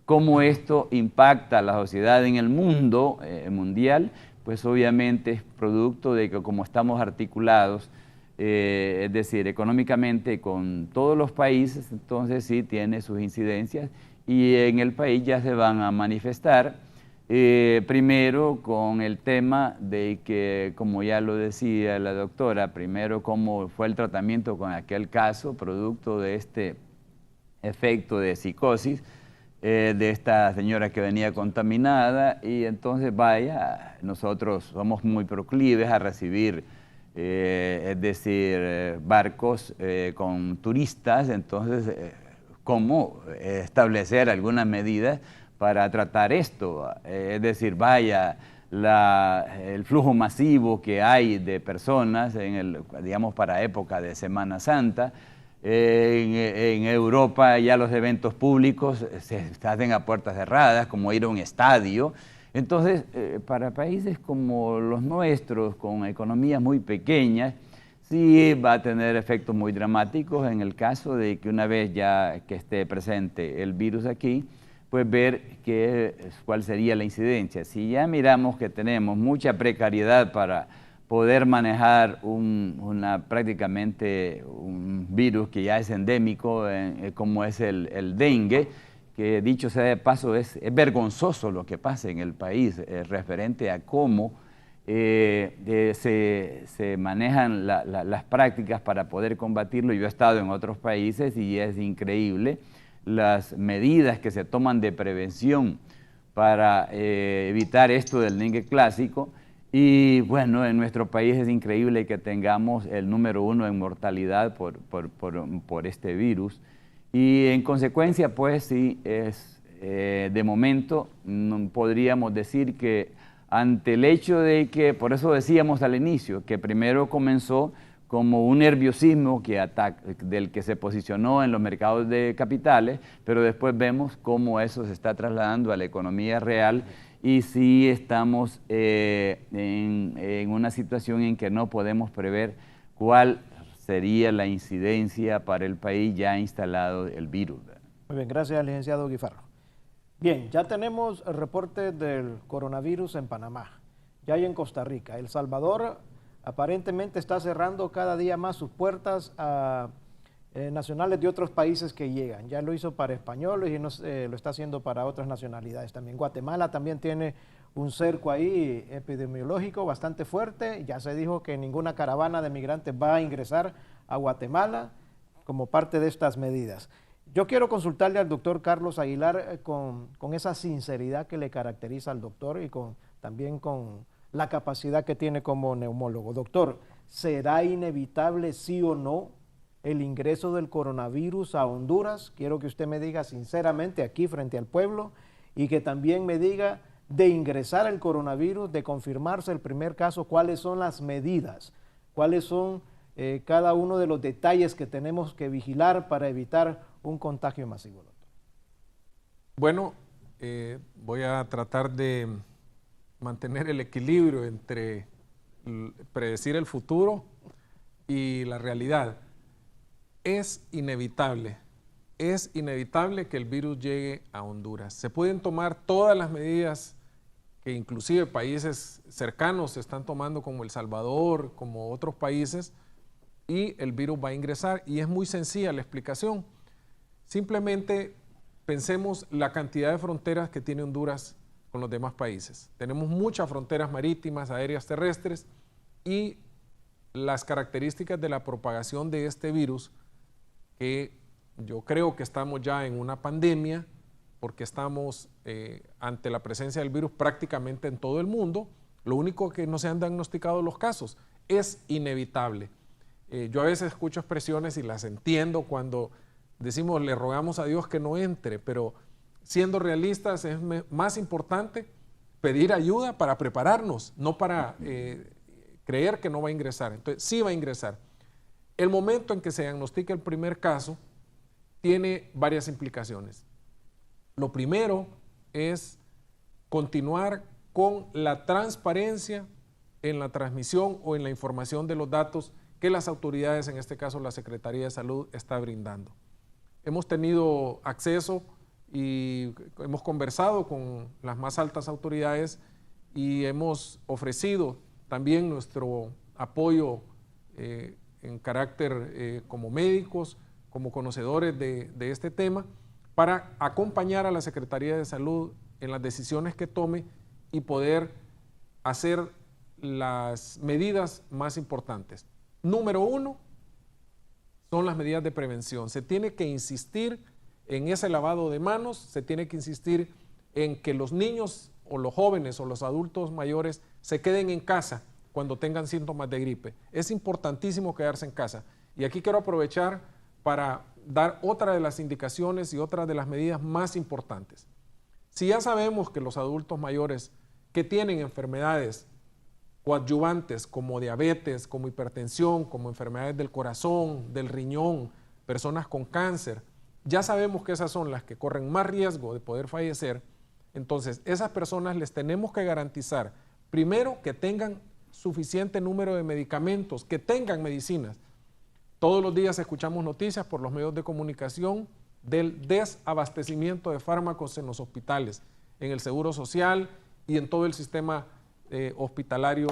cómo esto impacta a la sociedad en el mundo mundial, pues obviamente es producto de que como estamos articulados, es decir, económicamente con todos los países, entonces sí tiene sus incidencias, y en el país ya se van a manifestar, primero con el tema de que, como ya lo decía la doctora, primero cómo fue el tratamiento con aquel caso, producto de este efecto de psicosis, de esta señora que venía contaminada, y entonces vaya, nosotros somos muy proclives a recibir es decir, barcos con turistas. Entonces, ¿cómo establecer algunas medidas para tratar esto? Es decir, vaya, el flujo masivo que hay de personas, digamos, para época de Semana Santa. En Europa ya los eventos públicos se hacen a puertas cerradas, como ir a un estadio. Entonces, para países como los nuestros, con economías muy pequeñas, sí va a tener efectos muy dramáticos en el caso de que una vez ya que esté presente el virus aquí, pues ver cuál sería la incidencia. Si ya miramos que tenemos mucha precariedad para poder manejar prácticamente un virus que ya es endémico, como es el dengue, que dicho sea de paso es vergonzoso lo que pasa en el país referente a cómo se manejan las prácticas para poder combatirlo. Yo he estado en otros países y es increíble las medidas que se toman de prevención para evitar esto del dengue clásico. Y bueno, en nuestro país es increíble que tengamos el número 1 en mortalidad por este virus. Y en consecuencia, pues sí, de momento podríamos decir que ante el hecho de que, por eso decíamos al inicio, que primero comenzó como un nerviosismo del que se posicionó en los mercados de capitales, pero después vemos cómo eso se está trasladando a la economía real. Y sí estamos en una situación en que no podemos prever cuál sería la incidencia para el país ya instalado el virus. Muy bien, gracias, licenciado Guifarro. Bien, ya tenemos el reporte del coronavirus en Panamá, ya hay en Costa Rica. El Salvador aparentemente está cerrando cada día más sus puertas a nacionales de otros países que llegan. Ya lo hizo para españoles y lo está haciendo para otras nacionalidades también. Guatemala también tiene un cerco ahí epidemiológico bastante fuerte. Ya se dijo que ninguna caravana de migrantes va a ingresar a Guatemala como parte de estas medidas. Yo quiero consultarle al doctor Carlos Aguilar con esa sinceridad que le caracteriza al doctor y también con la capacidad que tiene como neumólogo. Doctor, ¿será inevitable, sí o no, el ingreso del coronavirus a Honduras? Quiero que usted me diga sinceramente aquí frente al pueblo y que también me diga, de ingresar el coronavirus, de confirmarse el primer caso, cuáles son las medidas, cuáles son cada uno de los detalles que tenemos que vigilar para evitar un contagio masivo. Bueno, voy a tratar de mantener el equilibrio entre predecir el futuro y la realidad. Es inevitable que el virus llegue a Honduras. Se pueden tomar todas las medidas que inclusive países cercanos se están tomando, como El Salvador, como otros países, y el virus va a ingresar. Y es muy sencilla la explicación. Simplemente pensemos la cantidad de fronteras que tiene Honduras con los demás países. Tenemos muchas fronteras marítimas, aéreas, terrestres, y las características de la propagación de este virus, que yo creo que estamos ya en una pandemia, porque estamos ante la presencia del virus prácticamente en todo el mundo. Lo único que no se han diagnosticado los casos. Es inevitable. Yo a veces escucho expresiones y las entiendo cuando decimos le rogamos a Dios que no entre, pero siendo realistas es más importante pedir ayuda para prepararnos, no para creer que no va a ingresar. Entonces sí va a ingresar. El momento en que se diagnostica el primer caso tiene varias implicaciones. Lo primero es continuar con la transparencia en la transmisión o en la información de los datos que las autoridades, en este caso la Secretaría de Salud, está brindando. Hemos tenido acceso y hemos conversado con las más altas autoridades y hemos ofrecido también nuestro apoyo en carácter como médicos, como conocedores de este tema, para acompañar a la Secretaría de Salud en las decisiones que tome y poder hacer las medidas más importantes. Número 1 son las medidas de prevención. Se tiene que insistir en ese lavado de manos, se tiene que insistir en que los niños o los jóvenes o los adultos mayores se queden en casa cuando tengan síntomas de gripe. Es importantísimo quedarse en casa. Y aquí quiero aprovechar para dar otra de las indicaciones y otra de las medidas más importantes. Si ya sabemos que los adultos mayores que tienen enfermedades coadyuvantes como diabetes, como hipertensión, como enfermedades del corazón, del riñón, personas con cáncer, ya sabemos que esas son las que corren más riesgo de poder fallecer. Entonces, esas personas les tenemos que garantizar, primero, que tengan suficiente número de medicamentos, que tengan medicinas. Todos los días escuchamos noticias por los medios de comunicación del desabastecimiento de fármacos en los hospitales, en el Seguro Social y en todo el sistema hospitalario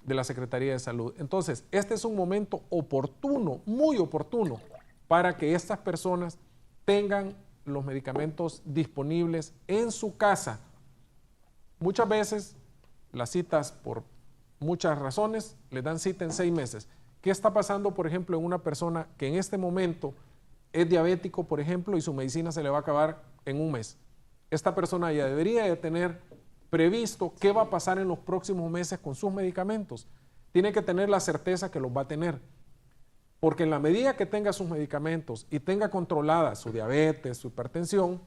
de la Secretaría de Salud. Entonces, este es un momento oportuno, muy oportuno, para que estas personas tengan los medicamentos disponibles en su casa. Muchas veces las citas, por muchas razones, les dan cita en 6 meses. ¿Qué está pasando, por ejemplo, en una persona que en este momento es diabético, por ejemplo, y su medicina se le va a acabar en 1 mes? Esta persona ya debería de tener previsto qué va a pasar en los próximos meses con sus medicamentos. Tiene que tener la certeza que los va a tener. Porque en la medida que tenga sus medicamentos y tenga controlada su diabetes, su hipertensión,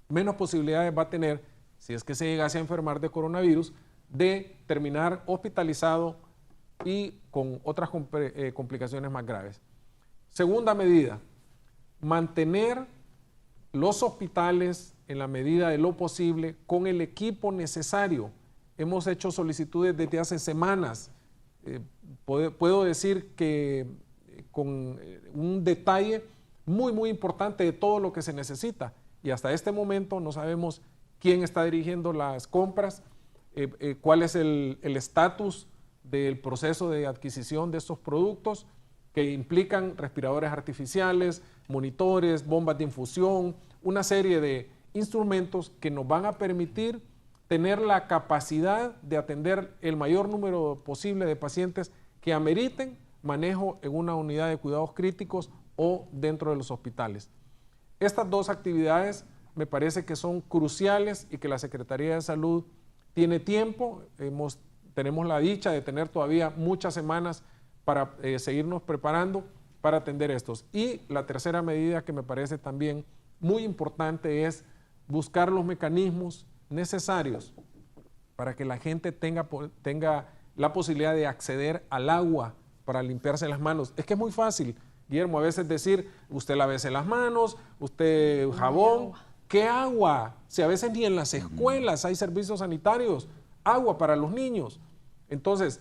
menos posibilidades va a tener, si es que se llegase a enfermar de coronavirus, de terminar hospitalizado y con otras complicaciones más graves. Segunda medida, mantener los hospitales en la medida de lo posible con el equipo necesario. Hemos hecho solicitudes desde hace semanas. Puedo decir que con un detalle muy importante de todo lo que se necesita, y hasta este momento no sabemos quién está dirigiendo las compras, cuál es el estatus del proceso de adquisición de estos productos que implican respiradores artificiales, monitores, bombas de infusión, una serie de instrumentos que nos van a permitir tener la capacidad de atender el mayor número posible de pacientes que ameriten manejo en una unidad de cuidados críticos o dentro de los hospitales. Estas dos actividades me parece que son cruciales y que la Secretaría de Salud tiene tiempo. Tenemos la dicha de tener todavía muchas semanas para seguirnos preparando para atender estos. Y la tercera medida que me parece también muy importante es buscar los mecanismos necesarios para que la gente tenga la posibilidad de acceder al agua para limpiarse las manos. Es que es muy fácil, Guillermo, a veces decir, usted lávese las manos, usted jabón. ¿Qué agua? Si a veces ni en las escuelas hay servicios sanitarios, agua para los niños. Entonces,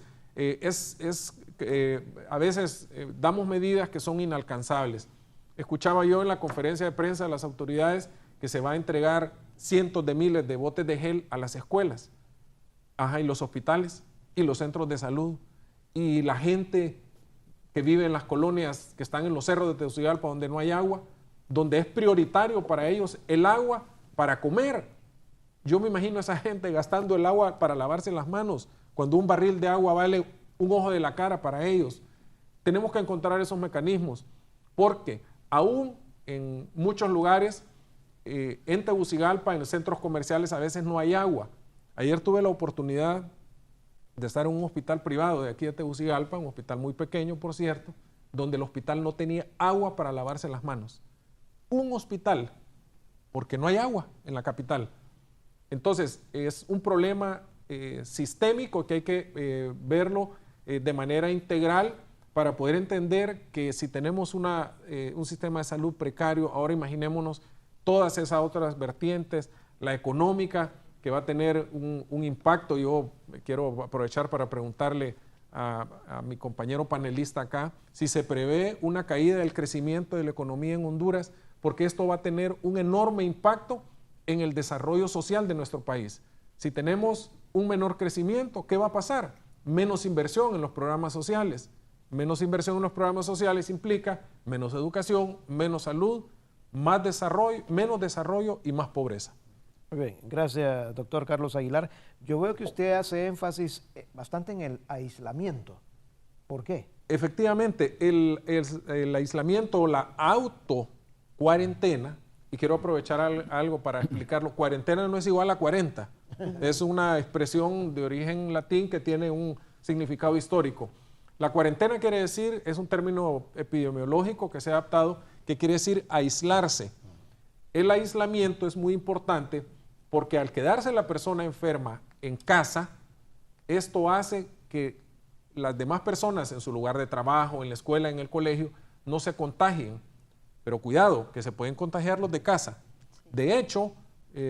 a veces damos medidas que son inalcanzables. Escuchaba yo en la conferencia de prensa de las autoridades que se va a entregar cientos de miles de botes de gel a las escuelas, y los hospitales, y los centros de salud, y la gente que vive en las colonias que están en los cerros de Tegucigalpa donde no hay agua, donde es prioritario para ellos el agua para comer. Yo me imagino a esa gente gastando el agua para lavarse las manos, cuando un barril de agua vale un ojo de la cara para ellos. Tenemos que encontrar esos mecanismos, porque aún en muchos lugares, en Tegucigalpa, en los centros comerciales, a veces no hay agua. Ayer tuve la oportunidad de estar en un hospital privado de aquí de Tegucigalpa, un hospital muy pequeño, por cierto, donde el hospital no tenía agua para lavarse las manos. Un hospital, porque no hay agua en la capital. Entonces, es un problema sistémico que hay que verlo de manera integral para poder entender que si tenemos un sistema de salud precario, ahora imaginémonos todas esas otras vertientes, la económica, que va a tener un impacto. Yo quiero aprovechar para preguntarle a mi compañero panelista acá si se prevé una caída del crecimiento de la economía en Honduras, porque esto va a tener un enorme impacto en el desarrollo social de nuestro país. Si tenemos un menor crecimiento, ¿qué va a pasar? Menos inversión en los programas sociales. Menos inversión en los programas sociales implica menos educación, menos salud, más desarrollo, menos desarrollo y más pobreza. Muy bien, gracias, doctor Carlos Aguilar. Yo veo que usted hace énfasis bastante en el aislamiento. ¿Por qué? Efectivamente, el aislamiento o la autocuarentena, y quiero aprovechar algo para explicarlo, cuarentena no es igual a 40. Es una expresión de origen latín que tiene un significado histórico. La cuarentena quiere decir, es un término epidemiológico que se ha adaptado, que quiere decir aislarse. El aislamiento es muy importante porque al quedarse la persona enferma en casa, esto hace que las demás personas en su lugar de trabajo, en la escuela, en el colegio, no se contagien. Pero cuidado, que se pueden contagiar los de casa. De hecho,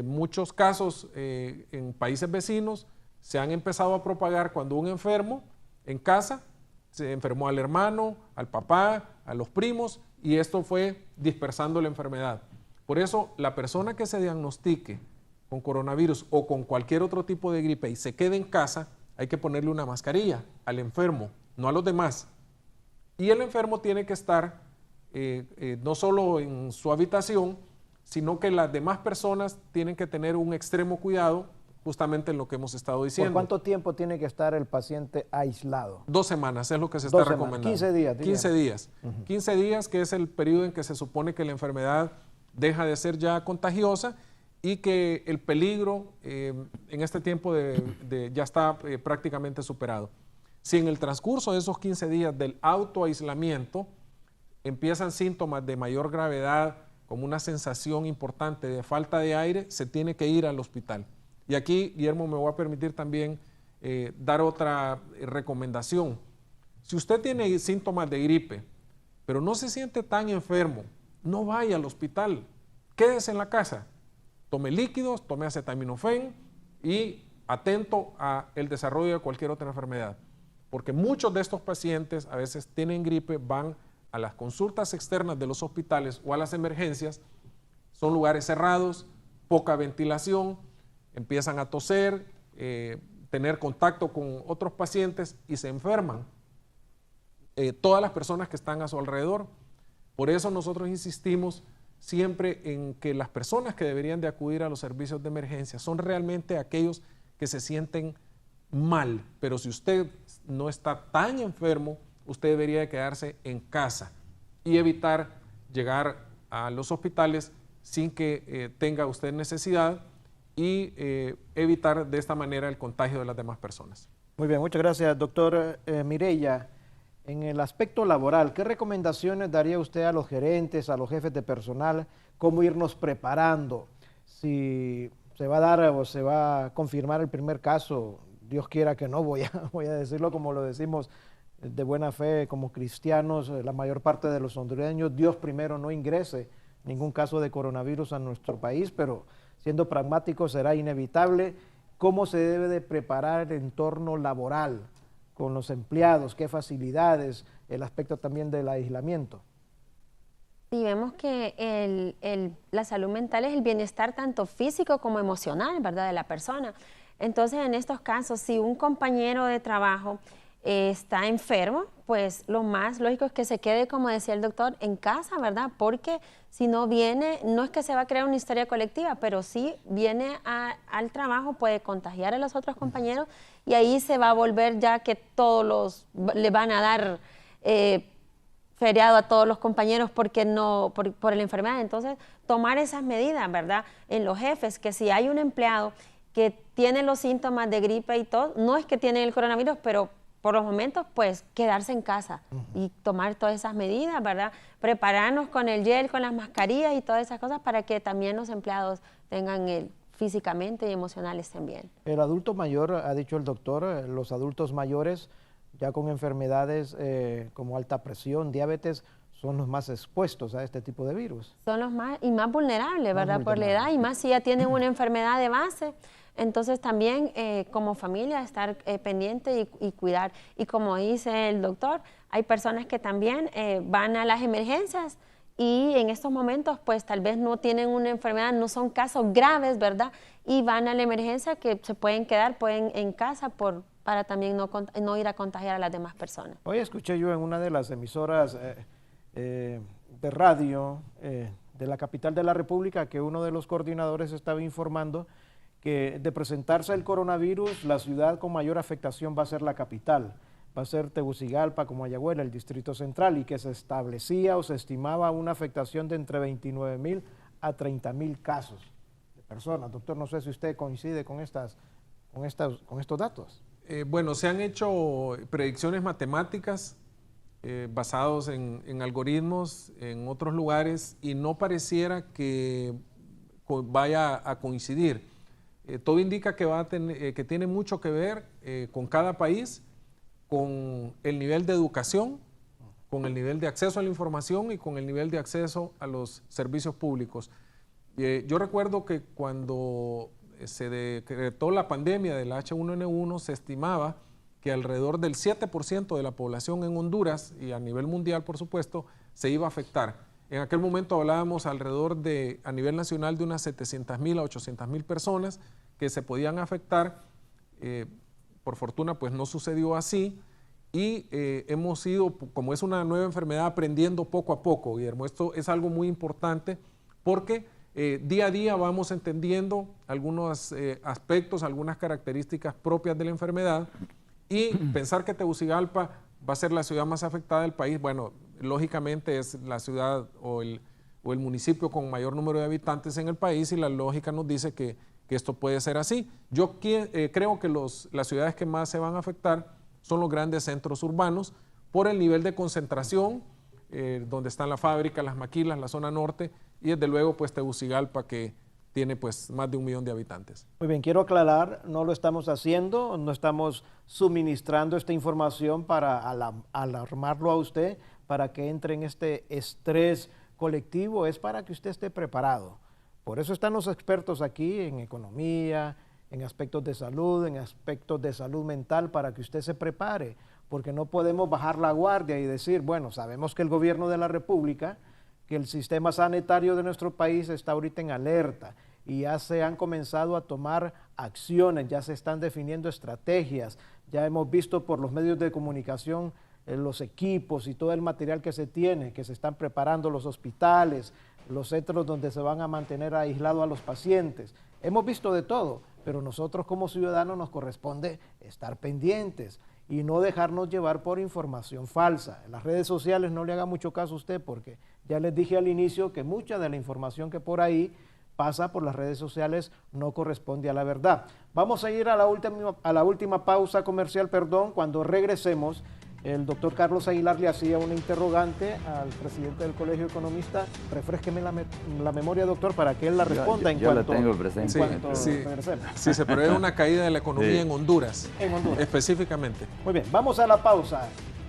muchos casos en países vecinos se han empezado a propagar cuando un enfermo en casa se enfermó al hermano, al papá, a los primos, y esto fue dispersando la enfermedad. Por eso, la persona que se diagnostique con coronavirus o con cualquier otro tipo de gripe y se quede en casa, hay que ponerle una mascarilla al enfermo, no a los demás. Y el enfermo tiene que estar no solo en su habitación, sino que las demás personas tienen que tener un extremo cuidado, justamente en lo que hemos estado diciendo. ¿Por cuánto tiempo tiene que estar el paciente aislado? 2 semanas es lo que se está recomendando. 15 días. 15 días. 15 días, que es el periodo en que se supone que la enfermedad deja de ser ya contagiosa y que el peligro en este tiempo ya está prácticamente superado. Si en el transcurso de esos 15 días del autoaislamiento empiezan síntomas de mayor gravedad, como una sensación importante de falta de aire, se tiene que ir al hospital. Y aquí, Guillermo, me voy a permitir también dar otra recomendación. Si usted tiene síntomas de gripe, pero no se siente tan enfermo, no vaya al hospital, quédese en la casa, tome líquidos, tome acetaminofén y atento al desarrollo de cualquier otra enfermedad. Porque muchos de estos pacientes a veces tienen gripe, van a las consultas externas de los hospitales o a las emergencias, son lugares cerrados, poca ventilación, empiezan a toser, tener contacto con otros pacientes y se enferman. Todas las personas que están a su alrededor. Por eso nosotros insistimos siempre en que las personas que deberían de acudir a los servicios de emergencia son realmente aquellos que se sienten mal. Pero si usted no está tan enfermo, usted debería de quedarse en casa y evitar llegar a los hospitales sin que tenga usted necesidad y evitar de esta manera el contagio de las demás personas. Muy bien, muchas gracias, doctor Mireya. En el aspecto laboral, ¿qué recomendaciones daría usted a los gerentes, a los jefes de personal, cómo irnos preparando? Si se va a dar o se va a confirmar el primer caso, Dios quiera que no, voy a decirlo como lo decimos de buena fe como cristianos, la mayor parte de los hondureños, Dios primero no ingrese ningún caso de coronavirus a nuestro país, pero siendo pragmático será inevitable. ¿Cómo se debe de preparar el entorno laboral con los empleados? ¿Qué facilidades? El aspecto también del aislamiento. Y vemos que la salud mental es el bienestar tanto físico como emocional, ¿verdad?, de la persona. Entonces, en estos casos, si un compañero de trabajo está enfermo, pues lo más lógico es que se quede, como decía el doctor, en casa, ¿verdad? Porque si no viene, no es que se va a crear una histeria colectiva, pero sí viene al trabajo, puede contagiar a los otros compañeros y ahí se va a volver ya que le van a dar feriado a todos los compañeros porque por la enfermedad. Entonces, tomar esas medidas, ¿verdad? En los jefes, que si hay un empleado que tiene los síntomas de gripe y todo, no es que tiene el coronavirus, pero por los momentos, pues, quedarse en casa y tomar todas esas medidas, ¿verdad? Prepararnos con el gel, con las mascarillas y todas esas cosas para que también los empleados tengan físicamente y emocionales también. El adulto mayor, ha dicho el doctor, los adultos mayores ya con enfermedades como alta presión, diabetes, son los más expuestos a este tipo de virus. Son los más vulnerables, ¿verdad? Por la edad, y más si ya tienen una enfermedad de base. Entonces también como familia estar pendiente y cuidar. Y como dice el doctor, hay personas que también van a las emergencias y en estos momentos pues tal vez no tienen una enfermedad, no son casos graves, ¿verdad? Y van a la emergencia que se pueden quedar en casa para también no ir a contagiar a las demás personas. Hoy escuché yo en una de las emisoras de radio de la capital de la República que uno de los coordinadores estaba informando que de presentarse el coronavirus, la ciudad con mayor afectación va a ser la capital, va a ser Tegucigalpa, Comayagüela, el Distrito Central, y que se establecía o se estimaba una afectación de entre 29,000 a 30,000 casos de personas. Doctor, no sé si usted coincide con estos datos. Bueno, se han hecho predicciones matemáticas basados en algoritmos en otros lugares y no pareciera que vaya a coincidir. Todo indica que, que tiene mucho que ver con cada país, con el nivel de educación, con el nivel de acceso a la información y con el nivel de acceso a los servicios públicos. Yo recuerdo que cuando se decretó la pandemia del H1N1, se estimaba que alrededor del 7% de la población en Honduras y a nivel mundial, por supuesto, se iba a afectar. En aquel momento hablábamos alrededor de, a nivel nacional, de unas 700,000 a 800,000 personas que se podían afectar. Por fortuna, pues no sucedió así y hemos ido, como es una nueva enfermedad, aprendiendo poco a poco, Guillermo. Esto es algo muy importante porque día a día vamos entendiendo algunos aspectos, algunas características propias de la enfermedad y pensar que Tegucigalpa va a ser la ciudad más afectada del país, bueno, lógicamente es la ciudad o el municipio con mayor número de habitantes en el país y la lógica nos dice que esto puede ser así. Yo creo que las ciudades que más se van a afectar son los grandes centros urbanos por el nivel de concentración, donde están las fábricas, las maquilas, la zona norte y desde luego pues Tegucigalpa que tiene pues más de 1 millón de habitantes. Muy bien, quiero aclarar, no lo estamos haciendo, no estamos suministrando esta información para alarmarlo a usted, para que entre en este estrés colectivo, es para que usted esté preparado. Por eso están los expertos aquí en economía, en aspectos de salud, en aspectos de salud mental, para que usted se prepare, porque no podemos bajar la guardia y decir, bueno, sabemos que el gobierno de la República, que el sistema sanitario de nuestro país está ahorita en alerta y ya se han comenzado a tomar acciones, ya se están definiendo estrategias, ya hemos visto por los medios de comunicación los equipos y todo el material que se tiene, que se están preparando los hospitales, los centros donde se van a mantener aislados a los pacientes. Hemos visto de todo, pero nosotros como ciudadanos nos corresponde estar pendientes y no dejarnos llevar por información falsa. En las redes sociales no le haga mucho caso a usted porque ya les dije al inicio que mucha de la información que por ahí pasa por las redes sociales no corresponde a la verdad. Vamos a ir a la última pausa comercial, cuando regresemos. El doctor Carlos Aguilar le hacía una interrogante al presidente del Colegio de Economistas. Refrésqueme la memoria, doctor, para que él la responda yo la tengo presente. Sí, se prevé una caída de la economía en Honduras. En Honduras. Específicamente. Muy bien, vamos a la pausa.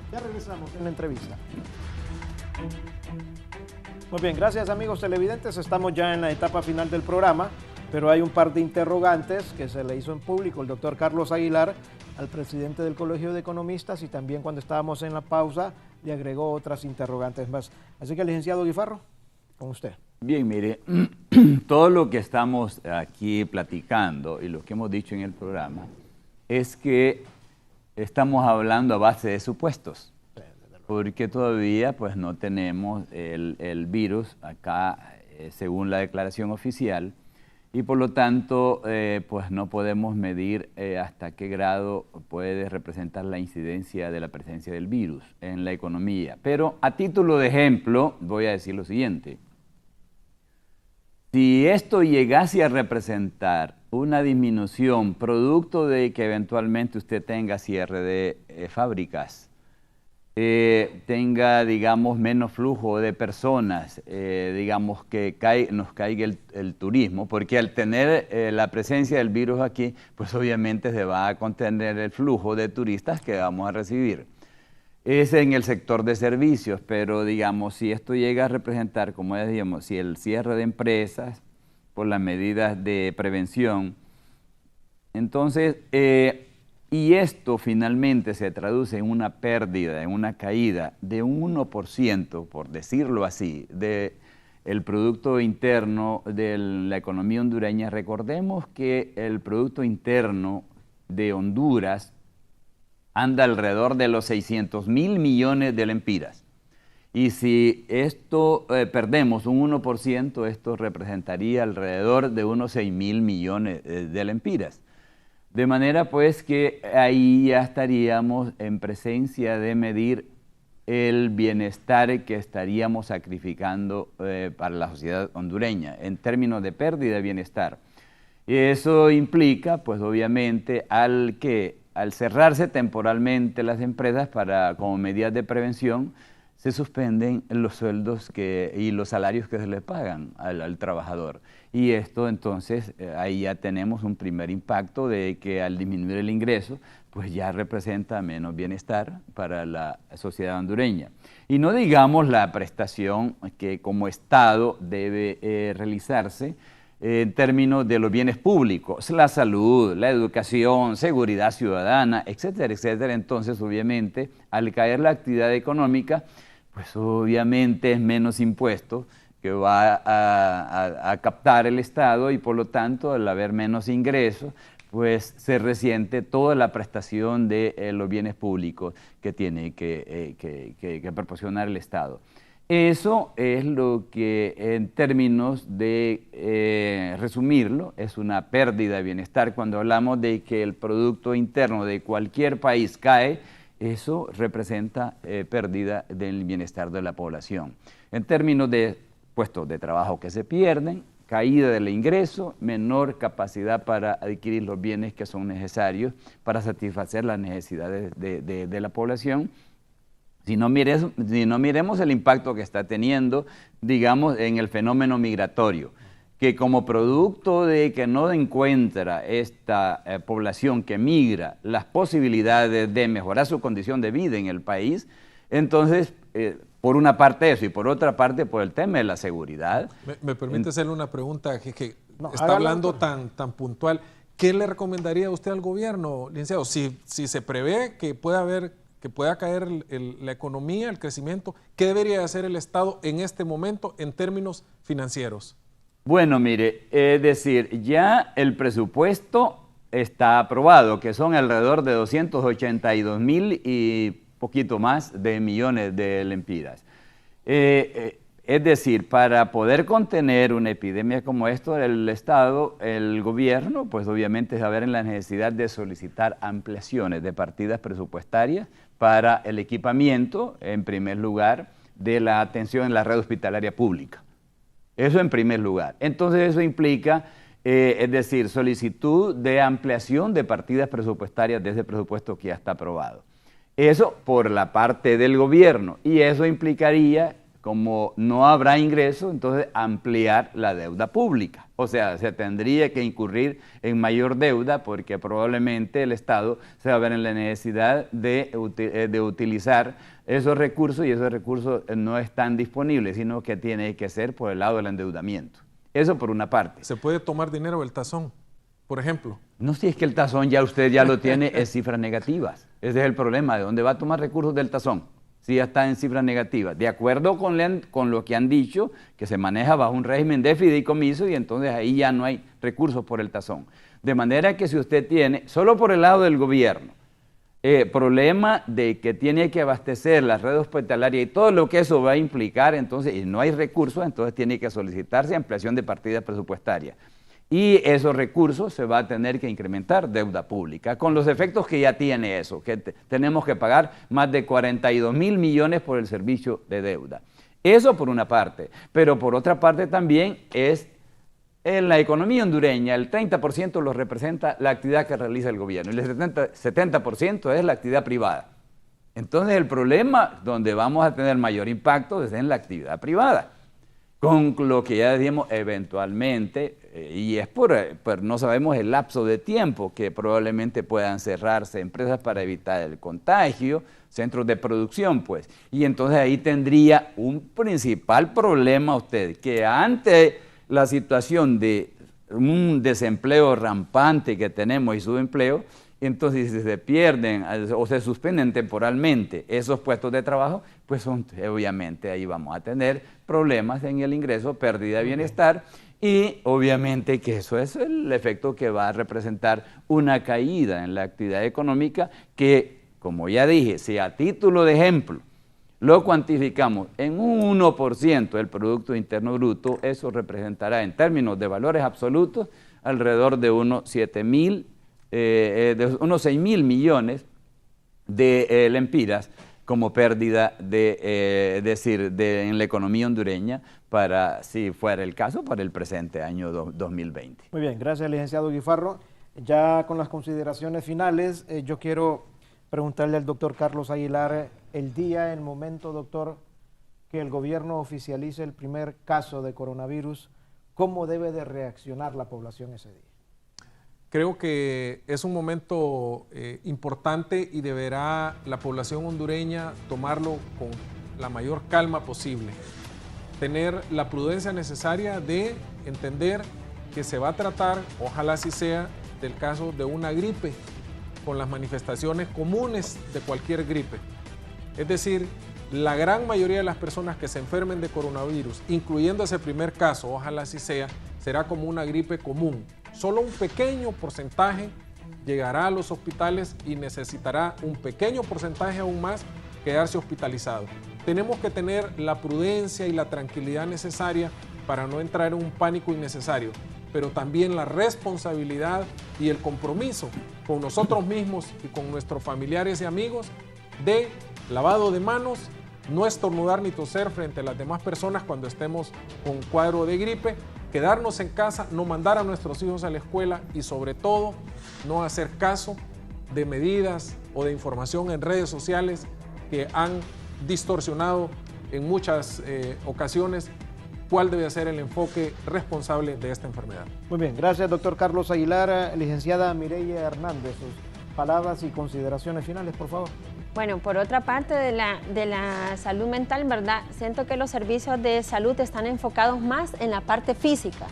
Ya regresamos en la entrevista. Muy bien, gracias amigos televidentes. Estamos ya en la etapa final del programa, pero hay un par de interrogantes que se le hizo en público el doctor Carlos Aguilar al presidente del Colegio de Economistas y también cuando estábamos en la pausa le agregó otras interrogantes más. Así que, licenciado Guifarro, con usted. Bien, mire, todo lo que estamos aquí platicando y lo que hemos dicho en el programa es que estamos hablando a base de supuestos, porque todavía pues no tenemos el virus acá según la declaración oficial. Y por lo tanto, pues no podemos medir hasta qué grado puede representar la incidencia de la presencia del virus en la economía. Pero a título de ejemplo, voy a decir lo siguiente. Si esto llegase a representar una disminución producto de que eventualmente usted tenga cierre de fábricas, tenga, digamos, menos flujo de personas, digamos que nos caiga el turismo, porque al tener la presencia del virus aquí, pues obviamente se va a contener el flujo de turistas que vamos a recibir. Es en el sector de servicios, pero digamos, si esto llega a representar, como decíamos, si el cierre de empresas por las medidas de prevención, entonces, y esto finalmente se traduce en una pérdida, en una caída de un 1%, por decirlo así, del Producto Interno de la economía hondureña. Recordemos que el Producto Interno de Honduras anda alrededor de los 600,000 millones de lempiras. Y si esto perdemos un 1%, esto representaría alrededor de unos 6,000 millones de lempiras. De manera pues que ahí ya estaríamos en presencia de medir el bienestar que estaríamos sacrificando para la sociedad hondureña en términos de pérdida de bienestar. Y eso implica pues obviamente al que al cerrarse temporalmente las empresas como medidas de prevención, se suspenden los sueldos y los salarios que se le pagan al trabajador. Y esto entonces, ahí ya tenemos un primer impacto de que al disminuir el ingreso, pues ya representa menos bienestar para la sociedad hondureña. Y no digamos la prestación que como Estado debe realizarse en términos de los bienes públicos, la salud, la educación, seguridad ciudadana, etcétera, etcétera. Entonces, obviamente, al caer la actividad económica, pues obviamente es menos impuestos que va a captar el Estado y por lo tanto al haber menos ingresos pues se resiente toda la prestación de los bienes públicos que tiene que proporcionar el Estado. Eso es lo que en términos de resumirlo es una pérdida de bienestar. Cuando hablamos de que el Producto Interno de cualquier país cae, eso representa pérdida del bienestar de la población. En términos de puestos de trabajo que se pierden, caída del ingreso, menor capacidad para adquirir los bienes que son necesarios para satisfacer las necesidades de la población. Si no miremos el impacto que está teniendo, digamos, en el fenómeno migratorio, que como producto de que no encuentra esta población que migra las posibilidades de mejorar su condición de vida en el país, entonces, por una parte eso y por otra parte por el tema de la seguridad. ¿Me permite hacerle una pregunta que está hablando tan puntual? ¿Qué le recomendaría usted al gobierno, licenciado? Si se prevé que pueda caer la economía, el crecimiento, ¿qué debería hacer el Estado en este momento en términos financieros? Bueno, mire, es decir, ya el presupuesto está aprobado, que son alrededor de 282,000 y poquito más de millones de lempiras. Es decir, para poder contener una epidemia como esto, el Estado, el gobierno, pues obviamente va a ver en la necesidad de solicitar ampliaciones de partidas presupuestarias para el equipamiento, en primer lugar, de la atención en la red hospitalaria pública. Eso en primer lugar. Entonces eso implica, es decir, solicitud de ampliación de partidas presupuestarias de ese presupuesto que ya está aprobado. Eso por la parte del gobierno y eso implicaría, como no habrá ingreso, entonces ampliar la deuda pública. O sea, se tendría que incurrir en mayor deuda porque probablemente el Estado se va a ver en la necesidad de utilizar esos recursos y esos recursos no están disponibles, sino que tiene que ser por el lado del endeudamiento. Eso por una parte. ¿Se puede tomar dinero del tazón, por ejemplo? No, si es que el tazón usted ya lo tiene, es cifras negativas. Ese es el problema, ¿de dónde va a tomar recursos del tazón? Si ya está en cifras negativas. De acuerdo con lo que han dicho, que se maneja bajo un régimen de fideicomiso y entonces ahí ya no hay recursos por el tazón. De manera que si usted tiene, solo por el lado del gobierno, problema de que tiene que abastecer la red hospitalaria y todo lo que eso va a implicar, entonces, y no hay recursos, entonces tiene que solicitarse ampliación de partidas presupuestarias. Y esos recursos se va a tener que incrementar deuda pública, con los efectos que ya tiene eso, que tenemos que pagar más de 42,000 millones por el servicio de deuda. Eso por una parte, pero por otra parte también es en la economía hondureña, el 30% lo representa la actividad que realiza el gobierno y el 70% es la actividad privada. Entonces el problema donde vamos a tener mayor impacto es en la actividad privada. Con lo que ya decíamos eventualmente, y es por no sabemos el lapso de tiempo que probablemente puedan cerrarse empresas para evitar el contagio, centros de producción pues, y entonces ahí tendría un principal problema usted, que ante la situación de un desempleo rampante que tenemos y subempleo, entonces si se pierden o se suspenden temporalmente esos puestos de trabajo, pues obviamente ahí vamos a tener problemas en el ingreso, pérdida de bienestar y obviamente que eso es el efecto que va a representar una caída en la actividad económica que, como ya dije, si a título de ejemplo lo cuantificamos en un 1% del Producto Interno Bruto, eso representará en términos de valores absolutos alrededor de unos 6,000 millones de lempiras como pérdida en la economía hondureña para, si fuera el caso, para el presente año 2020. Muy bien, gracias licenciado Guifarro. Ya con las consideraciones finales, yo quiero preguntarle al doctor Carlos Aguilar el día, el momento, doctor, que el gobierno oficialice el primer caso de coronavirus, ¿cómo debe de reaccionar la población ese día? Creo que es un momento importante y deberá la población hondureña tomarlo con la mayor calma posible. Tener la prudencia necesaria de entender que se va a tratar, ojalá así sea, del caso de una gripe con las manifestaciones comunes de cualquier gripe. Es decir, la gran mayoría de las personas que se enfermen de coronavirus, incluyendo ese primer caso, ojalá así sea, será como una gripe común. Solo un pequeño porcentaje llegará a los hospitales y necesitará un pequeño porcentaje aún más quedarse hospitalizado. Tenemos que tener la prudencia y la tranquilidad necesaria para no entrar en un pánico innecesario, pero también la responsabilidad y el compromiso con nosotros mismos y con nuestros familiares y amigos de lavado de manos, no estornudar ni toser frente a las demás personas cuando estemos con un cuadro de gripe, quedarnos en casa, no mandar a nuestros hijos a la escuela y sobre todo no hacer caso de medidas o de información en redes sociales que han distorsionado en muchas ocasiones cuál debe ser el enfoque responsable de esta enfermedad. Muy bien, gracias doctor Carlos Aguilar. Licenciada Mireya Hernández, sus palabras y consideraciones finales, por favor. Bueno, por otra parte de la salud mental, ¿verdad? Siento que los servicios de salud están enfocados más en la parte física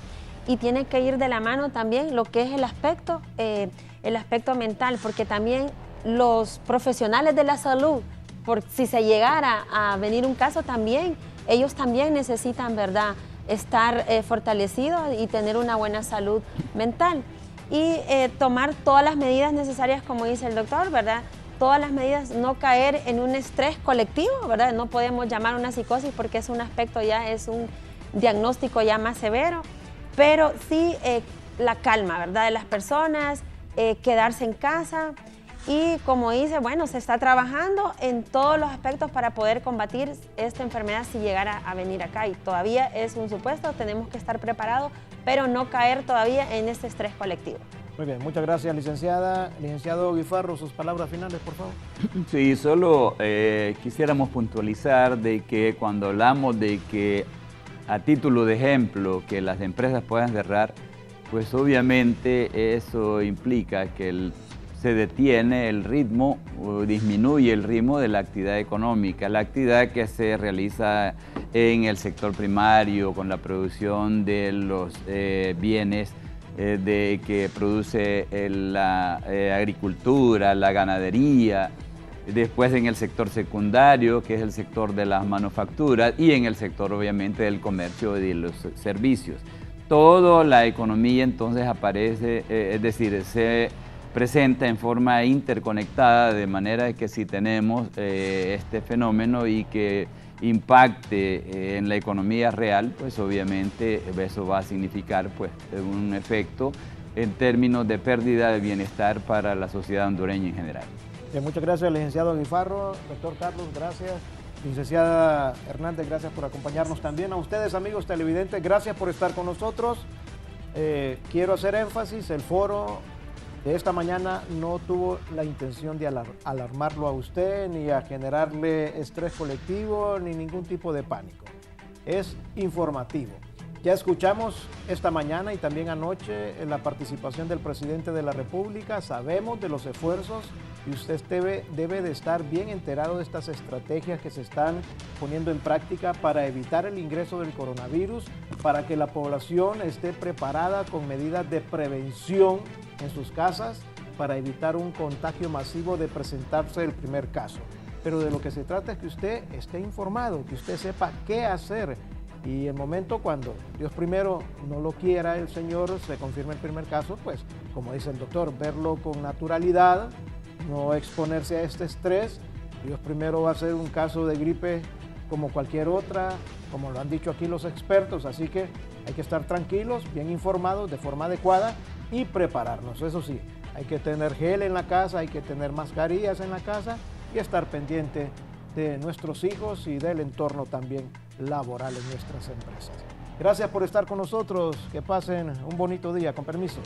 y tiene que ir de la mano también lo que es el aspecto mental, porque también los profesionales de la salud, si se llegara a venir un caso también, ellos también necesitan, ¿verdad?, estar fortalecidos y tener una buena salud mental y tomar todas las medidas necesarias, como dice el doctor, ¿verdad?, todas las medidas, no caer en un estrés colectivo, ¿verdad? No podemos llamar una psicosis porque es un aspecto ya, es un diagnóstico ya más severo, pero sí la calma, ¿verdad?, de las personas, quedarse en casa y como dice, bueno, se está trabajando en todos los aspectos para poder combatir esta enfermedad si llegara a venir acá y todavía es un supuesto, tenemos que estar preparados, pero no caer todavía en este estrés colectivo. Muy bien, muchas gracias, licenciada. Licenciado Guifarro, sus palabras finales, por favor. Sí, solo quisiéramos puntualizar de que cuando hablamos de que, a título de ejemplo, que las empresas puedan cerrar, pues obviamente eso implica que se detiene el ritmo o disminuye el ritmo de la actividad económica, la actividad que se realiza en el sector primario con la producción de los bienes que produce la agricultura, la ganadería, después en el sector secundario, que es el sector de las manufacturas, y en el sector obviamente del comercio y de los servicios. Toda la economía entonces aparece, es decir, se presenta en forma interconectada, de manera que si tenemos este fenómeno y que impacte en la economía real, pues obviamente eso va a significar pues un efecto en términos de pérdida de bienestar para la sociedad hondureña en general. Bien, muchas gracias, licenciado Guifarro. Doctor Carlos, gracias. Licenciada Hernández, gracias por acompañarnos también. A ustedes, amigos televidentes, gracias por estar con nosotros. Quiero hacer énfasis, el foro de esta mañana no tuvo la intención de alarmarlo a usted, ni a generarle estrés colectivo, ni ningún tipo de pánico. Es informativo. Ya escuchamos esta mañana y también anoche la participación del presidente de la República. Sabemos de los esfuerzos y usted debe de estar bien enterado de estas estrategias que se están poniendo en práctica para evitar el ingreso del coronavirus, para que la población esté preparada con medidas de prevención en sus casas para evitar un contagio masivo de presentarse el primer caso. Pero de lo que se trata es que usted esté informado, que usted sepa qué hacer. Y el momento cuando Dios primero no lo quiera, el Señor, se confirme el primer caso, pues como dice el doctor, verlo con naturalidad, no exponerse a este estrés. Dios primero va a ser un caso de gripe como cualquier otra, como lo han dicho aquí los expertos, así que hay que estar tranquilos, bien informados, de forma adecuada y prepararnos. Eso sí, hay que tener gel en la casa, hay que tener mascarillas en la casa y estar pendiente de nuestros hijos y del entorno también laboral en nuestras empresas. Gracias por estar con nosotros, que pasen un bonito día, con permiso.